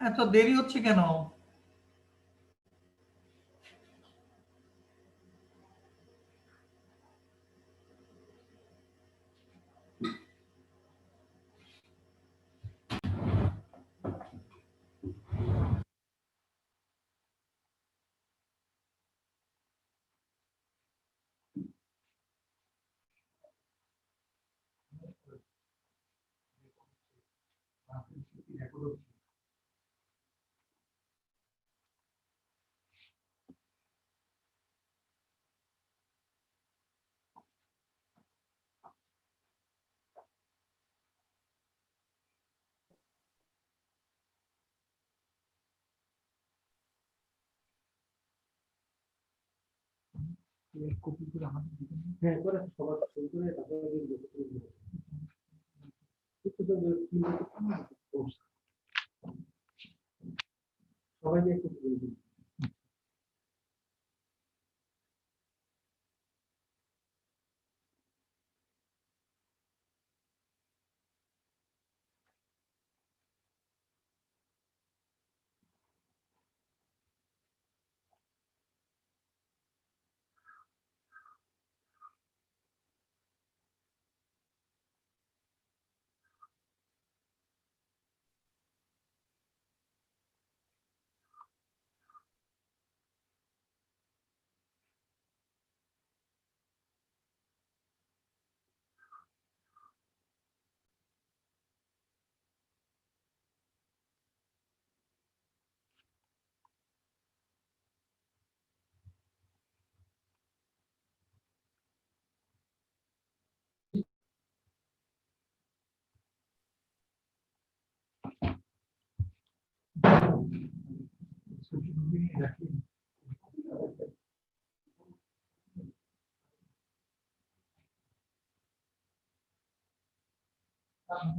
এত দেরি হচ্ছে কেন?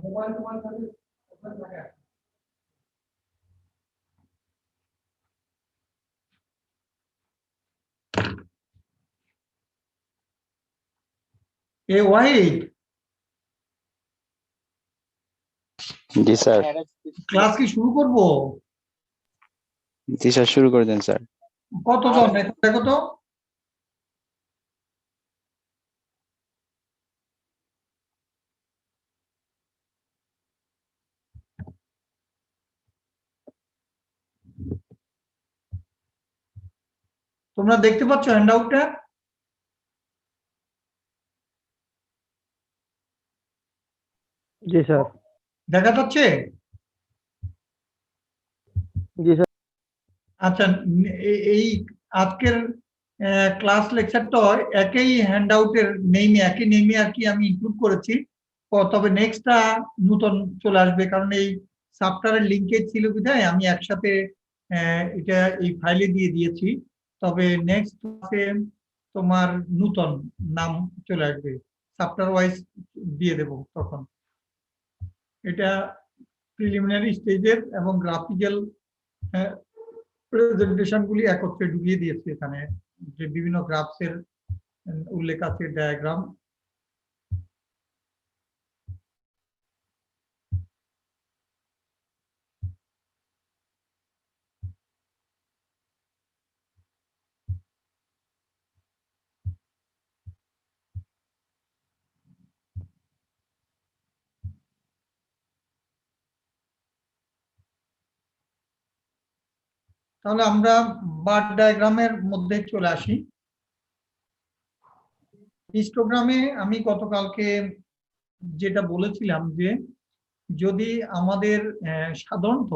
মোবাইল তোমার কাছে থাকে? এ ওয়াহিদ, জি স্যার। ক্লাস কি শুরু করব? জি স্যার, শুরু করে দেন স্যার। কতজন এখন দেখো তো? তোমরা দেখতে পাচ্ছ হ্যান্ডআউটটা? জি স্যার। দেখা যাচ্ছে? জি স্যার। আচ্ছা, এই আজকের ক্লাস লেকচারটা একই হ্যান্ডআউটের নেমে একই নেমে আর কি আমি ইনক্লুড করেছি। তবে নেক্সটটা নতুন চলে আসবে, কারণ এই সফটওয়্যারের লিঙ্কেজ ছিল বিধায় আমি একসাথে এটা এই ফাইলে দিয়ে দিয়েছি। তবে নেক্সট ক্লাসে তোমার নতুন নাম চলে আসবে, সফটওয়্যার ওয়াইজ দিয়ে দেব তখন। এটা প্রিলিমিনারি স্টেজের এবং গ্রাফিক্যাল প্রেজেন্টেশন গুলি একত্রে ঢুকিয়ে দিয়েছে এখানে, যে বিভিন্ন গ্রাফস এর উল্লেখ আছে, ডায়াগ্রাম। তাহলে আমরা বার ডায়াগ্রামের মধ্যে চলে আসি। হিস্টোগ্রামে আমি গতকালকে যেটা বলেছিলাম যে যদি আমাদের সাধারণত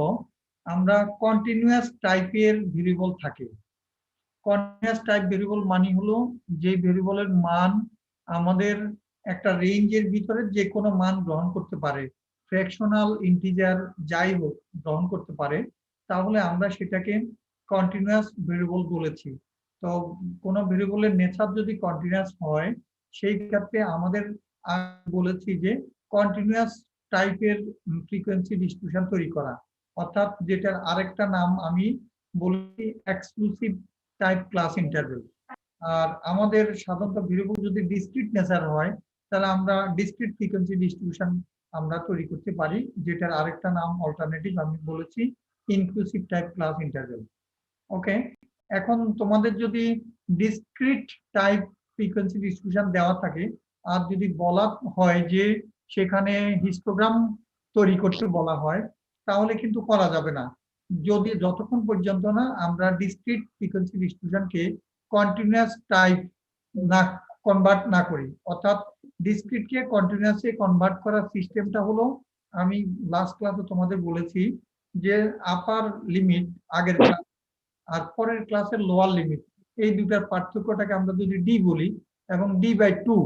আমরা কন্টিনিউয়াস টাইপের ভেরিয়েবল থাকে। কন্টিনিউয়াস টাইপ ভেরিয়েবল মানে হলো যে ভেরিয়েবলের মান আমাদের একটা রেঞ্জের ভিতরে যে কোনো মান গ্রহণ করতে পারে, ফ্র্যাকশনাল ইন্টিজার যাই হোক গ্রহণ করতে পারে, তাহলে আমরা সেটাকে কন্টিনিউয়াস ভেরিয়েবল বলেছি। তো কোনো ভেরিয়েবলের নেচার যদি কন্টিনিউয়াস হয়, সেই ক্ষেত্রে আমাদের বলেছি যে কন্টিনিউয়াস টাইপের ফ্রিকোয়েন্সি ডিস্ট্রিবিউশন তৈরি করা, অর্থাৎ যেটার আরেকটা নাম আমি বলি এক্সক্লুসিভ টাইপ ক্লাস ইন্টারভেল। আর আমাদের সাধারণত ভেরিয়েবল যদি ডিসক্রিট নেচার হয়, তাহলে আমরা ডিসক্রিট ফ্রিকোয়েন্সি ডিস্ট্রিবিউশন আমরা তৈরি করতে পারি, যেটার আরেকটা নাম অল্টারনেটিভ আমি বলেছি ইনক্লুসিভ টাইপ ক্লাস ইন্টারভেল। ওকে, এখন তোমাদের যদি ডিসক্রিট টাইপ ফ্রিকোয়েন্সি ডিস্ট্রিবিউশন দেওয়া থাকে আর যদি বলা হয় যে সেখানে হিস্টোগ্রাম তৈরি করতে বলা হয়, তাহলে কিন্তু করা যাবে না যদি যতক্ষণ পর্যন্ত না আমরা ডিসক্রিট ফ্রিকোয়েন্সি ডিস্ট্রিবিউশনকে কন্টিনিউয়াস টাইপ না কনভার্ট না করি। অর্থাৎ ডিসক্রিটকে কন্টিনিউয়াসে কনভার্ট করার সিস্টেমটা হলো, আমি লাস্ট ক্লাসে তোমাদের বলেছি যে আপার লিমিট আগের ক্লাস আর পরের ক্লাসের লোয়ার লিমিট, এই দুটার পার্থক্যটাকে আমরা যদি ডি বলি এবং d/2,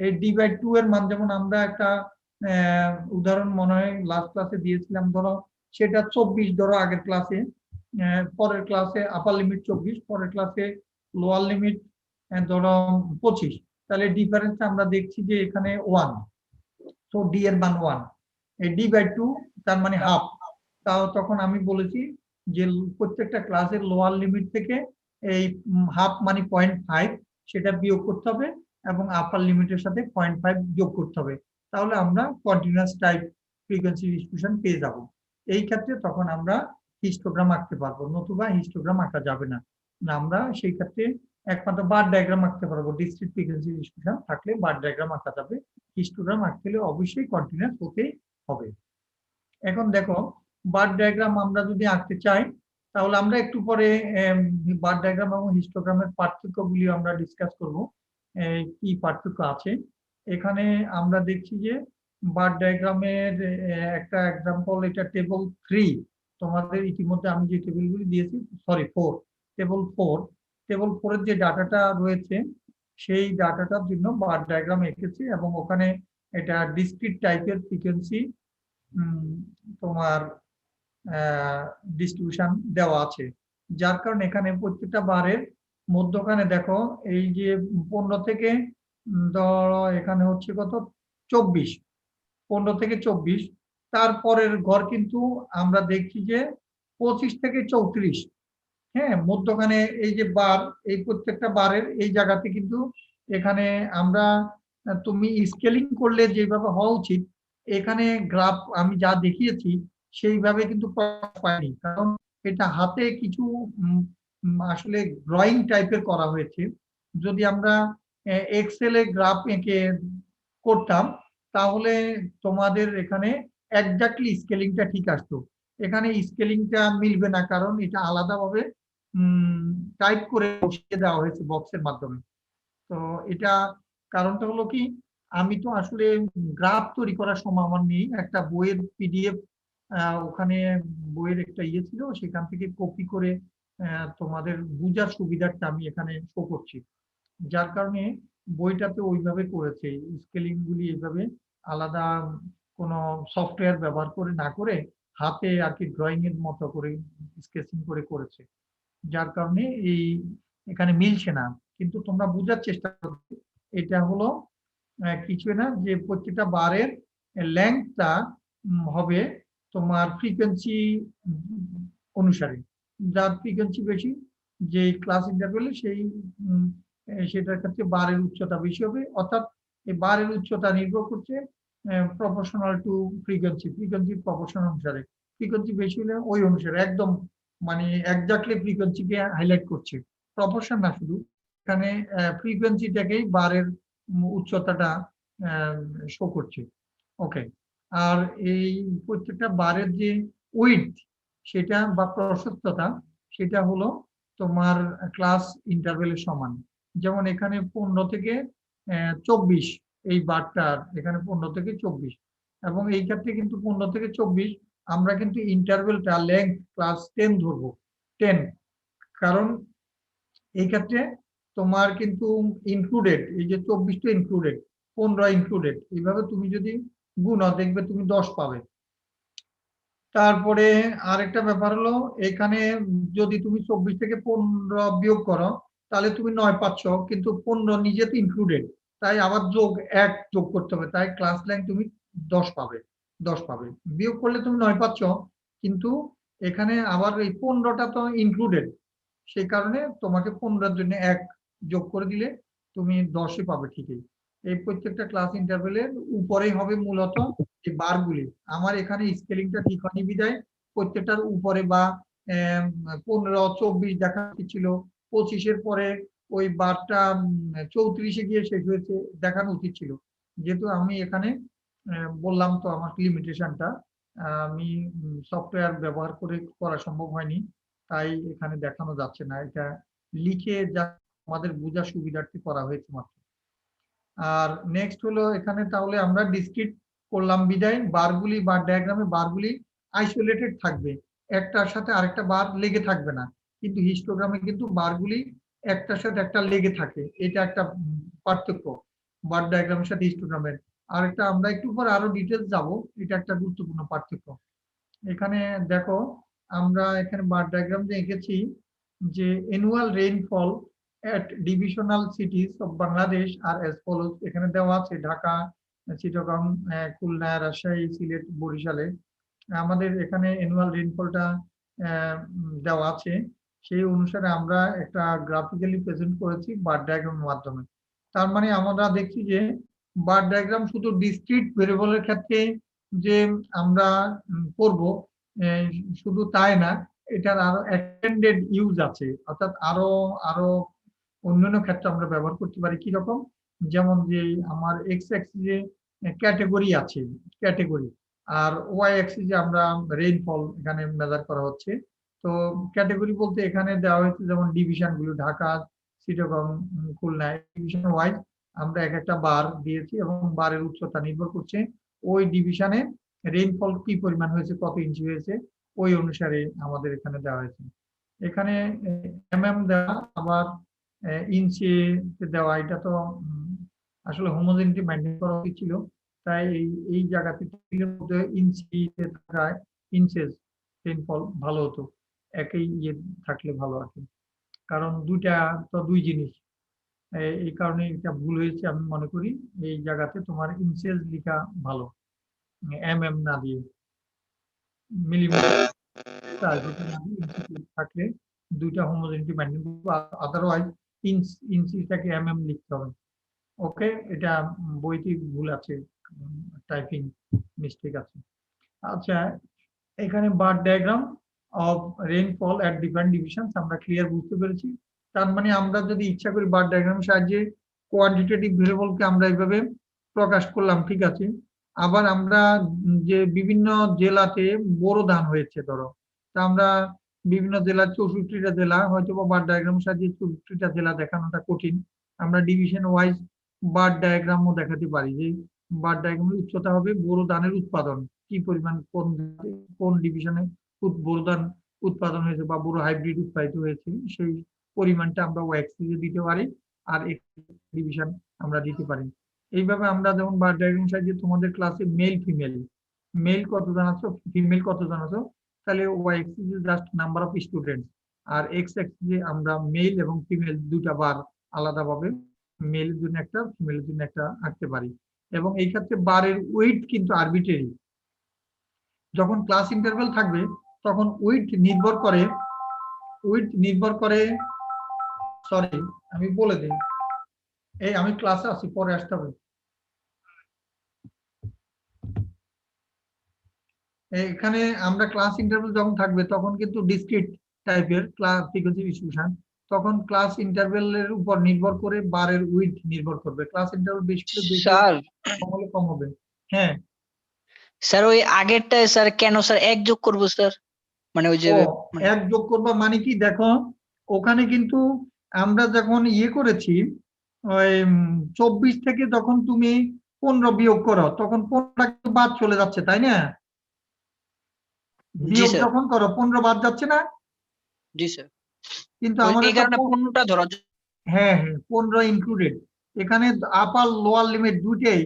এই d/2 এর মান যেমন আমরা একটা উদাহরণ মনে হয় লাস্ট ক্লাসে দিয়েছিলাম, ধরো সেটা 24 ধরো আগের ক্লাসে, পরের ক্লাসে আপার লিমিট 24, পরের ক্লাসে লোয়ার লিমিট ধরো 25, তাহলে ডিফারেন্সটা আমরা দেখছি যে এখানে 1, তো ডি এর মান 1, এই d/2 তার মানে হাফ। তাও তখন আমি বলেছি যে প্রত্যেকটা ক্লাসের লোয়ার লিমিট থেকে এই হাফ মানে 0.5 সেটা বিয়োগ করতে হবে এবং আপার লিমিটের সাথে 0.5 যোগ করতে হবে, তাহলে আমরা কন্টিনিউয়াস টাইপ ফ্রিকোয়েন্সি ডিস্ট্রিবিউশন পেয়ে যাব। এই ক্ষেত্রে তখন আমরা হিস্টোগ্রাম আঁকতে পারবো, নতুবা হিস্টোগ্রাম আঁকা যাবে না। আমরা সেই ক্ষেত্রে একমাত্র বার ডায়াগ্রাম আঁকতে পারবো। ডিসক্রিট ফ্রিকোয়েন্সি ডিস্ট্রিবিউশন থাকলে বার ডায়াগ্রাম আঁকা যাবে, হিস্টোগ্রাম আঁকতে হলে অবশ্যই কন্টিনিউয়াস হতেই হবে। এখন দেখো বার ডায়াগ্রাম আমরা যদি আঁকতে চাই তাহলে আমরা একটু পরে বার ডায়াগ্রাম এবং হিস্টোগ্রামের পার্থক্যগুলি আমরা ডিসকাস করব, কি পার্থক্য আছে। এখানে আমরা দেখছি যে বার ডায়াগ্রামের একটা এক্সাম্পল, এটা টেবল 3, তোমাদের ইতিমধ্যে আমি যে টেবিলগুলি দিয়েছি, সরি 4, টেবল 4 এর যে ডাটাটা রয়েছে সেই ডাটাটার জন্য বার ডায়াগ্রাম এঁকেছি এবং ওখানে এটা ডিসক্রিট টাইপের ফ্রিকোয়েন্সি তোমার ডিস্ট্রিবিউশন দেওয়া আছে, যার কারণে এখানে প্রত্যেকটা বারের মধ্যখানে দেখো এই যে 15 থেকে ধরো এখানে হচ্ছে কত 24, 15 থেকে 24, তারপরের ঘর কিন্তু আমরা দেখছি যে 25 থেকে 34। হ্যাঁ, মধ্যখানে এই যে বার, এই প্রত্যেকটা বারের এই জায়গাতে কিন্তু এখানে আমরা তুমি স্কেলিং করলে যেভাবে হওয়া উচিত, এখানে গ্রাফ আমি যা দেখিয়েছি সেইভাবে কিন্তু পাইনি, কারণ এটা হাতে কিছু আসলে ড্রয়িং টাইপের করা হয়েছে। যদি আমরা এক্সেলে গ্রাফ এঁকে করতাম তাহলে তোমাদের এখানে একজাক্টলি স্কেলিংটা ঠিক আসতো, এখানে স্কেলিংটা মিলবে না, কারণ এটা আলাদাভাবে টাইপ করে বসিয়ে দেওয়া হয়েছে বক্সের মাধ্যমে। তো এটা কারণটা হলো কি, আমি তো আসলে গ্রাফ তৈরি করার সময় আমার নেই, একটা বইয়ের পিডিএফ ওখানে বইয়ের একটা ইয়ে ছিল, সেখান থেকে কপি করে তোমাদের বুঝার সুবিধার্থে আমি এখানে শো করছি, যার কারণে বইটাতে ওইভাবে করেছে, স্কেলিং গুলি এইভাবে আলাদা কোনো সফটওয়্যার ব্যবহার করে না করে হাতে আর কি ড্রয়িং এর মতো করে স্কেচিং করে করেছে, যার কারণে এই এখানে মিলছে না। কিন্তু তোমরা বোঝার চেষ্টা করবে, এটা হলো কিছু না, যে প্রত্যেকটা বারের লেংথটা হবে তোমার ফ্রিকোয়েন্সি অনুসারে, যার ফ্রিকোয়েন্সি বেশি যে ক্লাস ইন্টারভেলে সেই সেটার ক্ষেত্রে বারের উচ্চতা বেশি হবে, অর্থাৎ এই বারের উচ্চতা নির্ভর করছে প্রপোর্শনাল টু ফ্রিকোয়েন্সি প্রপোর্শন অনুসারে, ফ্রিকোয়েন্সি বেশি হলে ওই অনুসারে একদম মানে একজাক্টলি ফ্রিকোয়েন্সিকে হাইলাইট করছে, প্রপোর্শন না, শুধু এখানে ফ্রিকোয়েন্সিটাকেই বারের উচ্চতাটা শো করছে। ওকে, আর এই প্রত্যেকটা বারের যে উইডথ সেটা বা প্রশস্ততা সেটা হলো তোমার ক্লাস ইন্টারভেলের সমান। যেমন এখানে 15 থেকে 24 এই বারটার, এখানে 15 থেকে 24, এবং এই ক্ষেত্রে কিন্তু 15 থেকে 24 আমরা কিন্তু ইন্টারভেলটা লেংথ ক্লাস 10 ধরবো, 10, কারণ এই ক্ষেত্রে তোমার কিন্তু ইনক্লুডেড, এই যে 24টা ইনক্লুডেড, 15 ইনক্লুডেড, এইভাবে তুমি যদি গুণও দেখবে তুমি 10 পাবে। তারপরে আরেকটা ব্যাপার হলো, এখানে যদি তুমি 24 থেকে 15 বিয়োগ করো তাহলে তুমি 9 পাচ্ছ, কিন্তু 15 নিজেতে ইনক্লুডেড, তাই আবার এক যোগ করতে হবে, তাই ক্লাস লেংথ তুমি 10 পাবে, 10 পাবে। বিয়োগ করলে তুমি 9 পাচ্ছ, কিন্তু এখানে আবার এই 15টা তো ইনক্লুডেড, সেই কারণে তোমাকে 15-এর জন্য 1 যোগ করে দিলে তুমি 10ই পাবে ঠিকই। এই প্রত্যেকটা ক্লাস ইন্টারভেলের উপরেই হবে মূলত এই বারগুলি। আমার এখানে স্কেলিংটা ঠিক হয়নি বিধায় প্রত্যেকটার উপরে বা 15, 24 দেখা ছিল, 25-এর পরে ওই বারটা 34-এ গিয়ে শেষ হয়েছে দেখানো উচিত ছিল। যেহেতু আমি এখানে বললাম তো আমার লিমিটেশনটা, আমি সফটওয়্যার ব্যবহার করে করা সম্ভব হয়নি, তাই এখানে দেখানো যাচ্ছে না। এটা লিখে যা আমাদের বোঝার সুবিধার্থে করা হয়েছে মাত্র। আর নেক্সট হলো এখানে তাহলে আমরা ডিসক্রিট করলাম বিদায়, বারগুলি বার ডায়াগ্রামে বারগুলি আইসোলেটেড থাকবে, একটার সাথে আরেকটা বার লেগে থাকবে না, কিন্তু হিস্টোগ্রামে কিন্তু বারগুলি একটার সাথে একটা লেগে থাকে। এটা একটা পার্থক্য বার ডায়াগ্রামের সাথে হিস্টোগ্রামের। আরেকটা আমরা একটু পর আরো ডিটেলস যাব, এটা একটা গুরুত্বপূর্ণ পার্থক্য। এখানে দেখো আমরা এখানে বার ডায়াগ্রাম যে এঁকেছি যে annual rainfall at divisional cities of Bangladesh are as follows। এখানে দেওয়া আছে ঢাকা, চিটাগং, খুলনা, রাজশাহী, সিলেট, বরিশালে আমাদের এখানে অ্যানুয়াল রেইনফলটা দেওয়া আছে। সেই অনুসারে আমরা একটা গ্রাফিক্যালি প্রেজেন্ট করেছি বার ডায়াগ্রামের মাধ্যমে। তার মানে আমরা দেখছি যে বার ডায়াগ্রাম শুধু ডিসক্রিট ভেরিয়েবলের ক্ষেত্রে যে আমরা করব শুধু তাই না, এটার আরো এক্সটেন্ডেড ইউজ আছে, অর্থাৎ আরো আরো অন্যান্য ক্ষেত্রে আমরা ব্যবহার করতে পারি। কি রকম? যেমন যে আমার এক্স অ্যাক্সিসে ক্যাটেগরি আছে, ক্যাটেগরি, আর ওয়াই অ্যাক্সিসে আমরা রেইনফল এখানে মেজার করা হচ্ছে। তো ক্যাটেগরি বলতে এখানে দেওয়া হয়েছে যেমন ডিভিশন গুলো ঢাকা, চিটাগং, খুলনা, ডিভিশন ওয়াইজ আমরা এক একটা বার দিয়েছি এবং বারের উচ্চতা নির্ভর করছে ওই ডিভিশনে রেইনফল কি পরিমাণ হয়েছে, কত ইঞ্চি হয়েছে, ওই অনুসারে আমাদের এখানে দেওয়া হয়েছে। এখানে দেওয়া আবার ইঞ্চি দেওয়া, এটা তো আসলে হোমোজেনিটি মেইনটেইন করা উচিত ছিল, তাই এই জায়গাতে ইঞ্চিতে থাকায় ইঞ্চেস রেইনফল ভালো হতো, একই ইয়ে থাকলে ভালো আর কি, কারণ দুইটা তো দুই জিনিস, এই কারণে এটা ভুল হয়েছে আমি মনে করি। এই জায়গাতে তোমার ইঞ্চেস লেখা ভালো, না দিয়ে মিলিমিটার থাকলে দুইটা হোমোজেনিটি মেইনটেইন করবো, আদারওয়াইজ ইঞ্চিটাকে লিখতে হবে। ওকে, এটা বইতে ভুল আছে, টাইপিং মিস্টেক আছে। আচ্ছা, এখানে বার diagram of rainfall at different divisions আমরা ক্লিয়ার বুঝতে পেরেছি। তার মানে আমরা যদি ইচ্ছা করি বার ডায়াগ্রামের সাহায্যে কোয়ান্টিটেটিভ ভেরিয়েবলকে আমরা এইভাবে প্রকাশ করলাম, ঠিক আছে। আবার আমরা যে বিভিন্ন জেলাতে বোরো ধান হয়েছে ধরো, তা আমরা বিভিন্ন জেলা 64টা জেলা হয়তো বা বার ডায়াগ্রামের সাহায্যে 64টা জেলা দেখানোটা কঠিন, আমরা ডিভিশন ওয়াইজ বার ডায়াগ্রামও দেখাতে পারি। যে বার ডায়াগ্রামের উচ্চতা হবে বোরো ধানের উৎপাদন কি পরিমাণ, কোন ডিভিশনে বোরো ধান উৎপাদন হয়েছে বা বোরো হাইব্রিড উৎপাদিত হয়েছে, সেই পরিমাণটা আমরা ওয়াই অ্যাক্সিসে দিতে পারি, আর ডিভিশন আমরা দিতে পারি। এইভাবে আমরা যেমন বার ডায়াগ্রাম সাহায্যে তোমাদের ক্লাসে মেল কতজন আছো, ফিমেল কতজন আছো, তাহলে ওয়াই অ্যাক্সিসে জাস্ট নাম্বার অফ স্টুডেন্ট, আর এক্স অ্যাক্সিসে আমরা মেল এবং ফিমেল দুটা বার আলাদাভাবে মেলের জন্য একটা, ফিমেলের জন্য একটা আঁকতে পারি। এবং এই ক্ষেত্রে বারের ওয়েট কিন্তু আরবিট্রারি, যখন ক্লাস ইন্টারভেল থাকবে তখন ওয়েট নির্ভর করে সরি আমি বলে দিই, এই আমি ক্লাসে আছি, পরে আসতে হবে। এখানে আমরা ক্লাস ইন্টারভেল যখন থাকবে তখন কিন্তু ডিসক্রিট টাইপের ক্লাস ফ্রিকোয়েন্সি ডিস্ট্রিবিউশন, তখন ক্লাস ইন্টারভেলের উপর নির্ভর করে বারের উইথ নির্ভর করবে। ক্লাস ইন্টারভেল বেশি স্যার কম হলে কম হবে। হ্যাঁ স্যার, ওই আগেরটায় স্যার কেন স্যার এক যোগ করবো স্যার, মানে ওই যে এক যোগ করবা মানে কি, দেখো ওখানে কিন্তু আমরা যখন ইয়ে করেছি ওই 24 থেকে যখন তুমি 15 বিয়োগ করো তখন 15টা বাদ চলে যাচ্ছে, তাই না? বিয়োগ যখন করো 15 বাদ যাচ্ছে না? জি স্যার, কিন্তু এই আমাদের কারণে 15টা ধরা। হ্যাঁ 15 ইনক্লুডেড। এখানে আপার লোয়ার লিমিট দুটেই,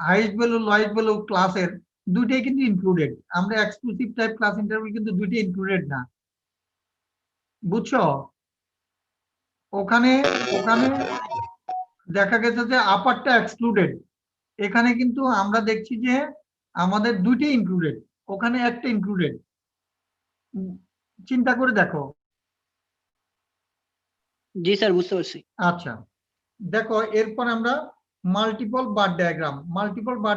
হাইস্ট ভ্যালু লোয়েস্ট ভ্যালু ক্লাসের দুটেই কিন্তু ইনক্লুডেড। আমরা এক্সক্লুসিভ টাইপ ক্লাস ইন্টারভেল কিন্তু দুটেই ইনক্লুডেড না, বুঝছো? ওখানে দেখা গেছে যে আপারটা এক্সক্লুডেড, এখানে কিন্তু আমরা দেখছি যে আমাদের দুইটাই ইনক্লুডেড, ওখানে একটা ইনক্লুডেড। চিন্তা করে দেখো। জি স্যার, বুঝতে পারছি। আচ্ছা দেখো, এরপর আমরা মাল্টিপল বার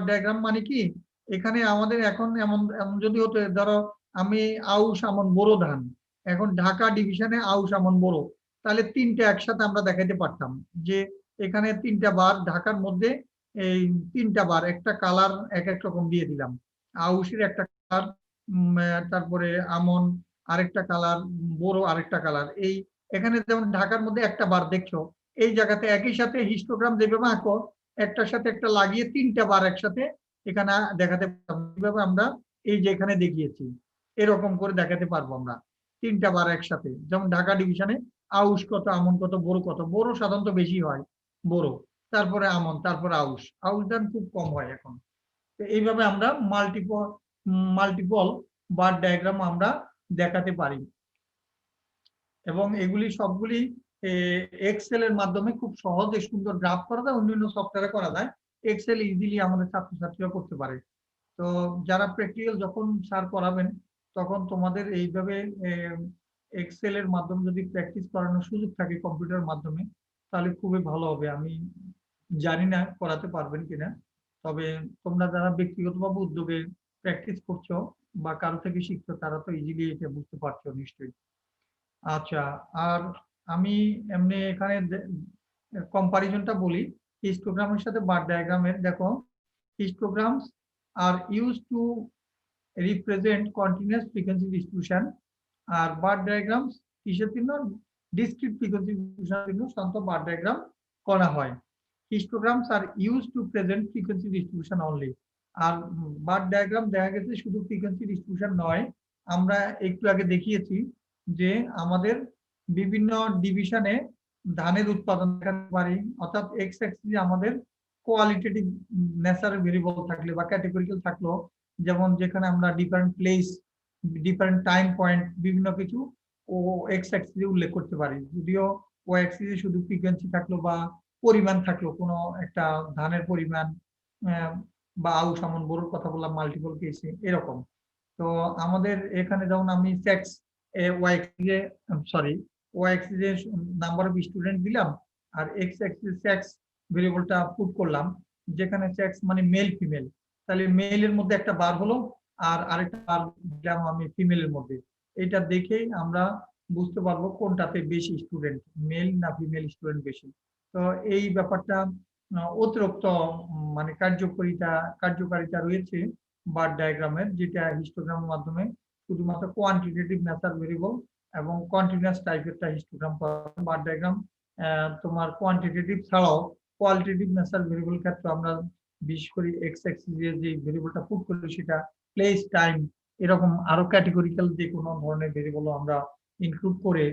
ডায়াগ্রাম মানে কি, এখানে আমাদের এখন এমন এমন যদি হতো, ধরো আমি আউশ আমন বোরো ধান, এখন ঢাকা ডিভিশনে আউশ আমন বোরো, তাহলে তিনটা একসাথে আমরা দেখাইতে পারতাম যে এখানে তিনটা বার ঢাকার মধ্যে, এই তিনটা বার একটা কালার এক এক রকম দিয়ে দিলাম। আউশের একটা কালার, তারপরে আমন আরেকটা কালার, বোরো আরেকটা কালার। এই এখানে যেমন ঢাকার মধ্যে একটা বার দেখছো, এই জায়গাতে একই সাথে হিস্টোগ্রাম যেভাবে আঁকো একটার সাথে একটা লাগিয়ে তিনটা বার একসাথে এখানে দেখাতে পারবো। কিভাবে আমরা এই যে এখানে দেখিয়েছি এরকম করে দেখাতে পারবো আমরা তিনটা বার একসাথে। যেমন ঢাকা ডিভিশনে আউশ কত, আমন কত, বোরো কত। বোরো সাধারণত বেশি হয়, বোরো, তারপরে আমন, তারপরে আউশ। আউশ ধান খুব কম হয় এখন। তো এইভাবে আমরা মাল্টিপল বার ডায়াগ্রাম আমরা দেখাতে পারি, এবং এগুলি সবগুলি এক্সেল এর মাধ্যমে খুব সহজে সুন্দর গ্রাফ করা যায়, অন্যান্য সফটওয়্যারে করা যায়। এক্সেল ইজিলি আমাদের ছাত্রছাত্রীরা করতে পারে। তো যারা প্র্যাকটিক্যাল যখন স্যার করাবেন তখন তোমাদের এইভাবে এক্সেল এর মাধ্যমে যদি প্র্যাকটিস করানোর সুযোগ থাকে কম্পিউটারের মাধ্যমে, তাহলে খুবই ভালো হবে। আমি জানি না করাতে পারবেন কিনা, তবে তোমরা যারা ব্যক্তিগতভাবে উদ্যোগে প্র্যাকটিস করছো বা কারো থেকে শিখছো তারা তো ইজিলি এটা বুঝতে পারছো নিশ্চয়ই। আচ্ছা, আর আমি এমনি এখানে কম্পারিজনটা বলি হিস্টোগ্রামের সাথে বার ডায়াগ্রামের। দেখো, histograms are used to represent continuous frequency distribution, R bar diagrams কিসের জন্য? ডিসক্রিট ফ্রিকোয়েন্সি ডিস্ট্রিবিউশনের জন্য সাধারণত বার ডায়াগ্রাম করা হয়। histograms are used to present frequency distribution only, R bar diagram দেখা গেছে শুধু ফ্রিকোয়েন্সি ডিস্ট্রিবিউশন নয়, আমরা একটু আগে দেখিয়েছি যে আমাদের বিভিন্ন ডিভিশনে ধানের উৎপাদন দেখাতে পারি। অর্থাৎ এক্স অ্যাক্সিসে আমাদের কোয়ালিটেটিভ ন্যাচারাল ভেরিয়েবল থাকলে বা ক্যাটেগরিক্যাল থাকলো, যেমন যেখানে আমরা different place, different time point বিভিন্ন কিছু ও এক্স অ্যাক্সিসে উল্লেখ করতে পারি। যদিও ওয়াই অ্যাক্সিসে শুধু ফ্রিকোয়েন্সি থাকলো বা পরিমাণ থাকলো, কোনো একটা ধানের পরিমাণ, বা আউশ আমন বোরোর কথা বললাম মাল্টিপল কেসে এরকম। তো আমাদের এখানে যেমন আমি সেক্স ওয়াই অ্যাক্সিসে, সরি, ওয়াই অ্যাক্সিসে নাম্বার অফ স্টুডেন্ট দিলাম, আর এক্স অ্যাক্সিসে সেক্স ভেরিয়েবলটা পুট করলাম, যেখানে সেক্স মানে মেল ফিমেল, তাহলে মেলের মধ্যে একটা বার হলো আর আরেকটা বার দিলাম আমি ফিমেলের মধ্যে। এটা দেখেই আমরা বুঝতে পারবো কোনটাতে বেশি স্টুডেন্ট, মেল না ফিমেল স্টুডেন্ট বেশি। তো এই ব্যাপারটা অতিরিক্ত মানে কার্যকারিতা রয়েছে বার ডায়াগ্রামের, যেটা হিস্টোগ্রামের মাধ্যমে শুধুমাত্র কোয়ান্টিটেটিভ ন্যাচারাল ভেরিয়েবল এবং কন্টিনিউয়াস টাইপেরটা হিস্টোগ্রাম করা। বার ডায়াগ্রাম তোমার কোয়ান্টিটেটিভ ছাড়াও কোয়ালিটেটিভ ন্যাচারাল ভেরিয়েবল ক্ষেত্রে আমরা বিশেষ করে এক্স অ্যাক্সিসে যে ভেরিয়েবলটা পুট করি সেটা প্লেস, টাইম, এরকম আরো ক্যাটেগরিক্যাল যে কোনো ধরনের ভেরিয়েবল আমরা ইনক্লুড করে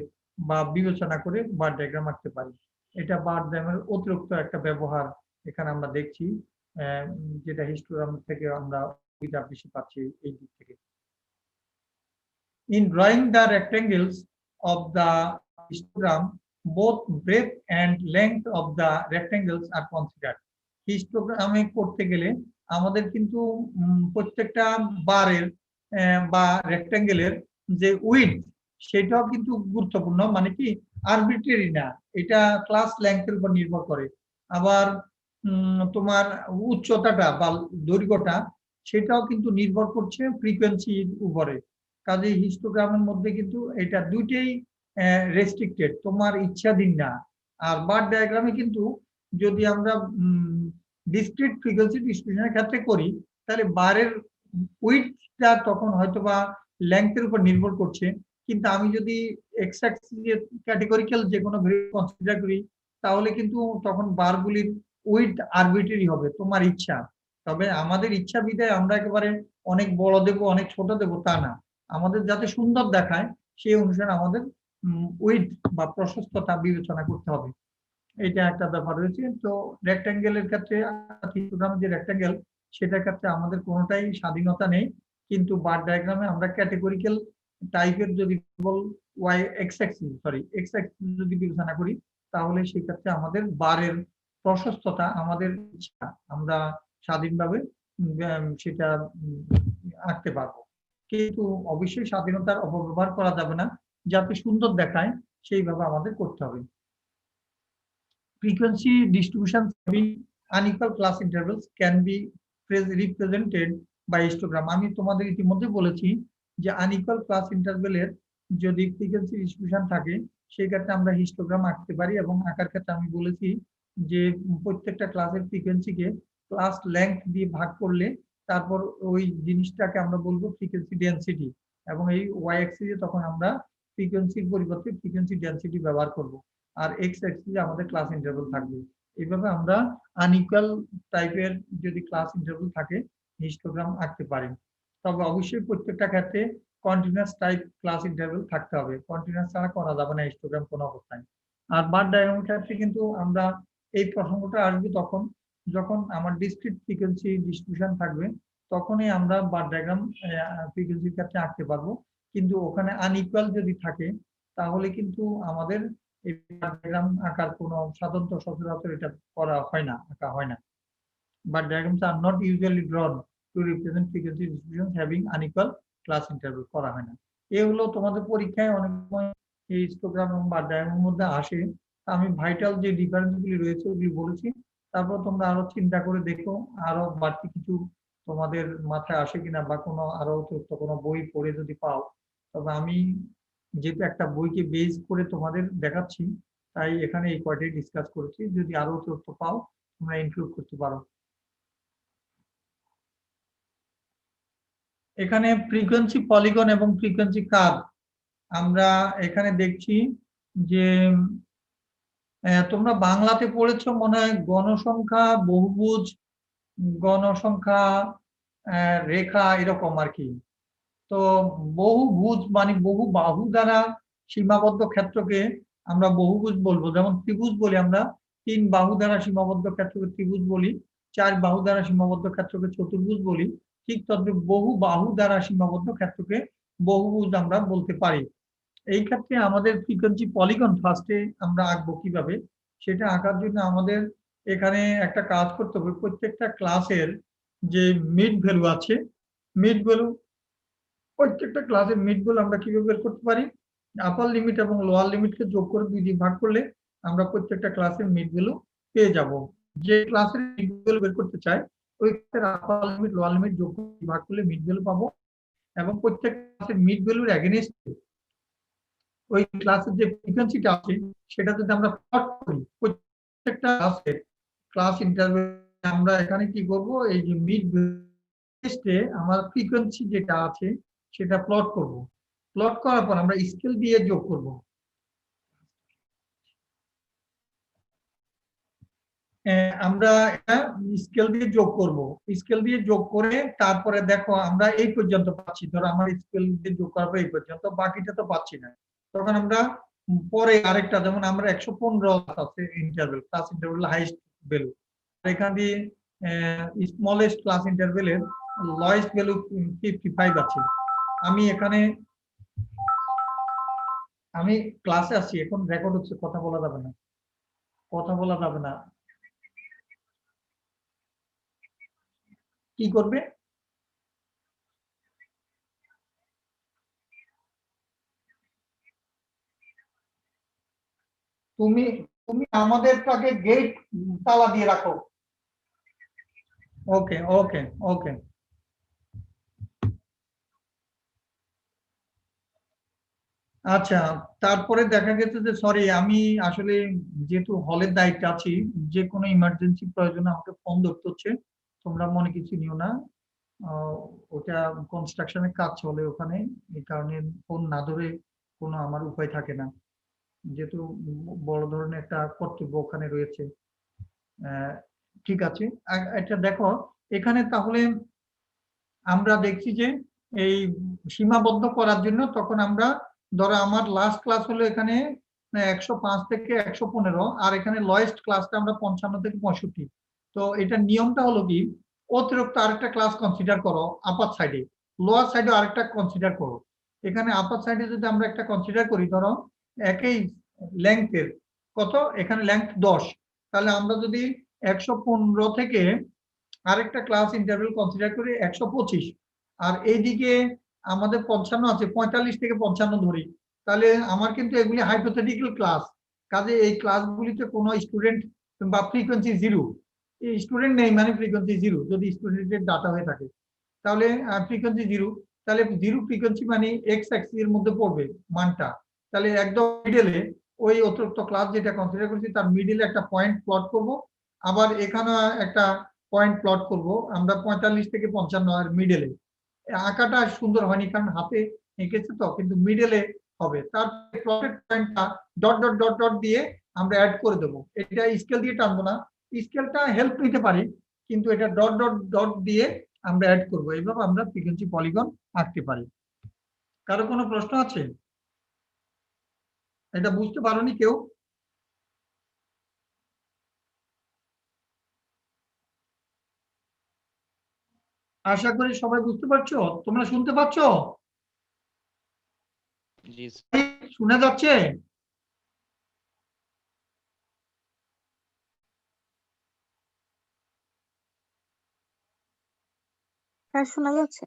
বা বিবেচনা করে বার ডায়াগ্রাম আঁকতে পারি। এটা বার ডায়াগ্রামের অতিরিক্ত একটা ব্যবহার এখানে আমরা দেখছি, যেটা হিস্টোগ্রাম থেকে আমরা সুবিধা বেশি পাচ্ছি এই দিক থেকে। In drawing the rectangles of the histogram, both breadth and length of the rectangles are considered. হিস্টোগ্রামে করতে গেলে আমাদের কিন্তু প্রত্যেকটা বারের বা রেক্ট্যাঙ্গেলের যে উইডথ সেটাও কিন্তু গুরুত্বপূর্ণ, মানে কি আরবিট্রারি না, এটা ক্লাস লেংথের উপর নির্ভর করে। আবার তোমার উচ্চতাটা বা দৈর্ঘ্যটা সেটাও কিন্তু নির্ভর করছে ফ্রিকোয়েন্সির উপরে। কাজে হিস্টোগ্রামের মধ্যে কিন্তু এটা দুইটাই রেস্ট্রিক্টেড, তোমার ইচ্ছাধীন না। আর বার ডায়াগ্রামে কিন্তু যদি আমরা ডিসক্রিট ফ্রিকোয়েন্সি ডিস্ট্রিবিউশনের ক্ষেত্রে করি তাহলে বারের উইডথটা তখন হয়তো বা লেংথের উপর নির্ভর করছে, কিন্তু আমি যদি এক্স অ্যাক্সিসের ক্যাটেগরিক্যাল যে কোনো ভেরিয়েবল কনসিডার করি তাহলে কিন্তু তখন বারগুলির উইডথ আরবিট্রারি হবে, তোমার ইচ্ছা। তবে আমাদের ইচ্ছা বিধায় আমরা একেবারে অনেক বড় দেবো অনেক ছোট দেবো তা না, আমাদের যাতে সুন্দর দেখায় সেই অনুসারে আমাদের উইডথ বা প্রশস্ততা বিবেচনা করতে হবে, এটা একটা ব্যাপার রয়েছে। তো রেক্ট্যাঙ্গেলের ক্ষেত্রে যে রেক্ট্যাঙ্গেল সেটার ক্ষেত্রে আমাদের কোনোটাই স্বাধীনতা নেই, কিন্তু বার ডায়াগ্রামে আমরা ক্যাটেগরিক্যাল টাইপের যদি এক্স অ্যাক্সিস যদি বিবেচনা করি তাহলে সেই ক্ষেত্রে আমাদের বারের প্রশস্ততা আমাদের ইচ্ছা, আমরা স্বাধীনভাবে সেটা আঁকতে পারবো, কিন্তু অবশ্যই স্বাধীনতার অপব্যবহার করা যাবে না, যাতে সুন্দর দেখায় সেইভাবে আমাদের করতে হবে। Frequency distribution having unequal class intervals can be represented বা হিস্টোগ্রাম। আমি তোমাদের ইতিমধ্যে বলেছি যে আনইকুয়াল ক্লাস ইন্টারভেলের যদি ফ্রিকোয়েন্সি ডিস্ট্রিবিউশন থাকে সেই ক্ষেত্রে আমরা হিস্টোগ্রাম আঁকতে পারি, এবং আঁকার ক্ষেত্রে আমি বলেছি যে প্রত্যেকটা ক্লাসের ফ্রিকোয়েন্সিকে ক্লাস লেংথ দিয়ে ভাগ করলে তারপর ওই জিনিসটাকে আমরা বলবো ফ্রিকোয়েন্সি ডেনসিটি, এবং এই ওয়াই অ্যাক্সিসে তখন আমরা ফ্রিকোয়েন্সির পরিবর্তে ফ্রিকোয়েন্সি ডেনসিটি ব্যবহার করব, আর এক্স অ্যাক্সিসে আমাদের ক্লাস ইন্টারভেল থাকবে। এইভাবে আমরা আনইকুয়াল টাইপের যদি ক্লাস ইন্টারভেল থাকে হিস্টোগ্রাম আঁকতে পারি। তবে অবশ্যই প্রত্যেকটা ক্ষেত্রে কন্টিনিউয়াস টাইপ ক্লাস ইন্টারভেল থাকতে হবে, কন্টিনিউয়াস ছাড়া করা যাবে না হিস্টোগ্রাম কোনো অবস্থায়। আর বার ডায়াগ্রামের ক্ষেত্রে কিন্তু আমরা এই প্রসঙ্গটা আসবে তখন যখন আমার ডিসক্রিট ফ্রিকোয়েন্সি ডিস্ট্রিবিউশন থাকবে, তখনই আমরা বার ডায়াগ্রাম ফ্রিকোয়েন্সির ক্ষেত্রে আঁকতে পারবো। কিন্তু ওখানে আনইকুয়াল যদি থাকে তাহলে কিন্তু আমাদের এই বার ডায়াগ্রাম আঁকার কোনো সাধারণত সচরাচর এটা করা হয় না, আঁকা হয় না। But diagrams are not usually drawn to represent frequency distributions having unequal class interval করা হয় না। এই হলো তোমাদের পরীক্ষায় অনেক সময় এই হিস্টোগ্রাম এবং বার ডায়াগ্রামের মধ্যে আসে। আমি ভাইটাল যে ডিফারেন্স গুলি রয়েছে ওগুলি বলেছি, তারপর তোমরা আরো চিন্তা করে দেখো আরো বাড়তি কিছু তোমাদের মাথায় আসে কিনা, বা কোনো আরো অতিরিক্ত কোনো বই পড়ে যদি পাও। তবে আমি যেহেতু একটা বইকে বেস করে তোমাদের দেখাচ্ছি, তাই এখানে এই কয়টাই ডিসকাস করেছি। যদি আরো অতিরিক্ত পাও তোমরা ইনক্লুড করতে পারো। এখানে ফ্রিকোয়েন্সি পলিগন এবং ফ্রিকোয়েন্সি কার্ভ আমরা এখানে দেখছি যে তোমরা বাংলাতে পড়েছো মনে হয় গণসংখ্যা, বহুভুজ, গণসংখ্যা, রেখা, এরকম আর কি। তো বহুভুজ মানে বহু বাহু দ্বারা সীমাবদ্ধ ক্ষেত্রকে আমরা বহুভুজ বলবো। যেমন ত্রিভুজ বলি আমরা, 3 বাহু দ্বারা সীমাবদ্ধ ক্ষেত্রকে ত্রিভুজ বলি, 4 বাহু দ্বারা সীমাবদ্ধ ক্ষেত্রকে চতুর্ভুজ বলি। ঠিক তদ্রুপ বহু বাহু দ্বারা সীমাবদ্ধ ক্ষেত্রকে বহুভুজ আমরা বলতে পারি। এই ক্ষেত্রে আমাদের ফ্রিকোয়েন্সি পলিগন ফার্স্টে আমরা আঁকবো কিভাবে, সেটা আঁকার জন্য আমাদের এখানে একটা কাজ করতে হবে। প্রত্যেকটা ক্লাসের যে মিড ভ্যালু আছে, মিড ভ্যালু প্রত্যেকটা ক্লাসের মিড ভ্যালু আমরা কিভাবে বের করতে পারি, আপার লিমিট এবং লোয়ার লিমিটকে যোগ করে 2 দিয়ে ভাগ করলে আমরা প্রত্যেকটা ক্লাসের মিড ভ্যালু পেয়ে যাব। যে ক্লাসের মিড ভ্যালু বের করতে চাই ওই ক্ষেত্রে আপার লিমিট লোয়ার লিমিট যোগ করে ভাগ করলে মিড ভ্যালু পাবো, এবং প্রত্যেক ক্লাসের মিড ভ্যালুর এগেইনস্টে ওই ক্লাসের যে ফ্রিকোয়েন্সিটা আছে সেটা যদি আমরা প্লট করি, প্রত্যেকটা ক্লাসের ক্লাস ইন্টারভেল আমরা এখানে কি করব, এই যে মিড ভ্যালুতে আমার ফ্রিকোয়েন্সি যেটা আছে সেটা প্লট করব। প্লট করার পর আমরা স্কেল দিয়ে যোগ করব। আমরা স্কেল দিয়ে যোগ করব, স্কেল দিয়ে যোগ করে তারপরে দেখো আমরা এই পর্যন্ত পাচ্ছি। ধরো আমার স্কেল দিয়ে যোগ করার পর এই পর্যন্ত, বাকিটা তো পাচ্ছি না। তখন আমরা পরে আরেকটা, যেমন আমরা 115 আছে interval, class interval highest value, এখান দিয়ে স্মলেস্ট ক্লাস ইন্টারভেলের লোয়েস্ট ভ্যালু 55 আছে। আমি এখানে আমি ক্লাসে আছি, এখন রেকর্ড হচ্ছে, কথা বলা যাবে না, কথা বলা যাবে না। কি করবে? তুমি তুমি আমাদেরটাকে গেট তালা দিয়ে রাখো। ওকে ওকে ওকে। আচ্ছা, তারপরে দেখা গেছে যে সরি, আমি আসলে যেহেতু হলের দায়িত্বে আছি, যে কোনো ইমার্জেন্সি প্রয়োজনে আমাকে ফোন ধরতে হচ্ছে, তোমরা মনে কিছু নিও না। ওটা কনস্ট্রাকশনের কাজ চলে ওখানে, এই কারণে ফোন না ধরে কোনো আমার উপায় থাকে না, যেহেতু বড় ধরনের একটা কর্তব্য ওখানে রয়েছে। ঠিক আছে, এটা দেখো এখানে তাহলে আমরা দেখছি যে এই সীমাবদ্ধ করার জন্য তখন আমরা ধরো আমার লাস্ট ক্লাস হলো এখানে 105 থেকে 115, আর এখানে লয়েস্ট ক্লাসটা আমরা 55 থেকে 65। তো এটা নিয়মটা হলো কি, অতিরিক্ত আরেকটা ক্লাস কনসিডার করো আপার সাইডে, লোয়ার সাইডে আরেকটা কনসিডার করো। এখানে আপার সাইডে যদি আমরা একটা কনসিডার করি, ধরো একই লেংথের, কত এখানে লেংথ 10, তাহলে আমরা যদি 115 থেকে আরেকটা ক্লাস ইন্টারভেল কনসিডার করি 125, আর এইদিকে আমাদের 55 আছে, 45 থেকে 55 ধরি, তাহলে আমার কিন্তু এগুলি হাইপোথেটিক্যাল ক্লাস। কাজে এই ক্লাসগুলিতে কোনো স্টুডেন্ট বা ফ্রিকোয়েন্সি জিরো, স্টুডেন্ট নেই মানে ফ্রিকোয়েন্সি জিরো যদি স্টুডেন্টের ডাটা হয়ে থাকে। তাহলে ফ্রিকোয়েন্সি 0, তাহলে 0 ফ্রিকোয়েন্সি মানে এক্স অ্যাক্সিস এর মধ্যে পড়বে মানটা। তাহলে একদম মিডলে ওই অতিরিক্ত ক্লাস যেটা কনসিডার করছি তার মিডলে একটা পয়েন্ট প্লট করব, আবার এখানে একটা পয়েন্ট প্লট করব আমরা 45 থেকে 55 এর মিডলে। আঁকাটা সুন্দর হয়নি কারণ হাতে এঁকেছে তো, কিন্তু মিডলে হবে। তারপরে প্লটেড পয়েন্টটা ডট ডট ডট ডট দিয়ে আমরা অ্যাড করে দেবো। এটা স্কেল দিয়ে টানবো না, স্কেলটা হেল্প নিতে পারি, কিন্তু এটা ডট ডট ডট দিয়ে আমরা অ্যাড করব। এইভাবে আমরা ফ্রিকোয়েন্সি পলিগন আঁকতে পারি। কারো কোনো প্রশ্ন আছে? এটা বুঝতে পারোনি কেউ? আশা করি সবাই বুঝতে পারছো, তোমরা শুনতে পাচ্ছো? জি শোনা যাচ্ছে? হ্যাঁ, শোনা যাচ্ছে।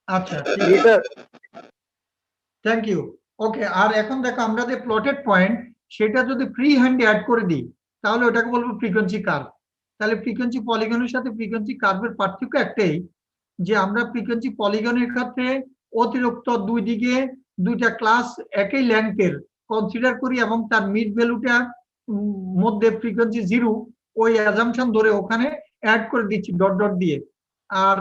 আচ্ছা, ঠিক জি আছে, স্যার। Thank you. ওকে, আর এখন দেখো আমরা যে প্লটেড পয়েন্ট সেটা যদি ফ্রি হ্যান্ডে অ্যাড করে দিই তাহলে ওটাকে বলবো ফ্রিকোয়েন্সি কার্ভ। তাহলে ফ্রিকোয়েন্সি পলিগনের সাথে ফ্রিকোয়েন্সি কার্ভের পার্থক্য একটাই, যে আমরা ফ্রিকোয়েন্সি পলিগনের ক্ষেত্রে অতিরিক্ত দুই দিকে দুইটা ক্লাস একই লেন্থের কনসিডার করি এবং তার মিড ভ্যালুটা মধ্যে ফ্রিকোয়েন্সি 0 ওই অ্যাজাম্পশন ধরে ওখানে অ্যাড করে দিচ্ছি ডট ডট দিয়ে। আর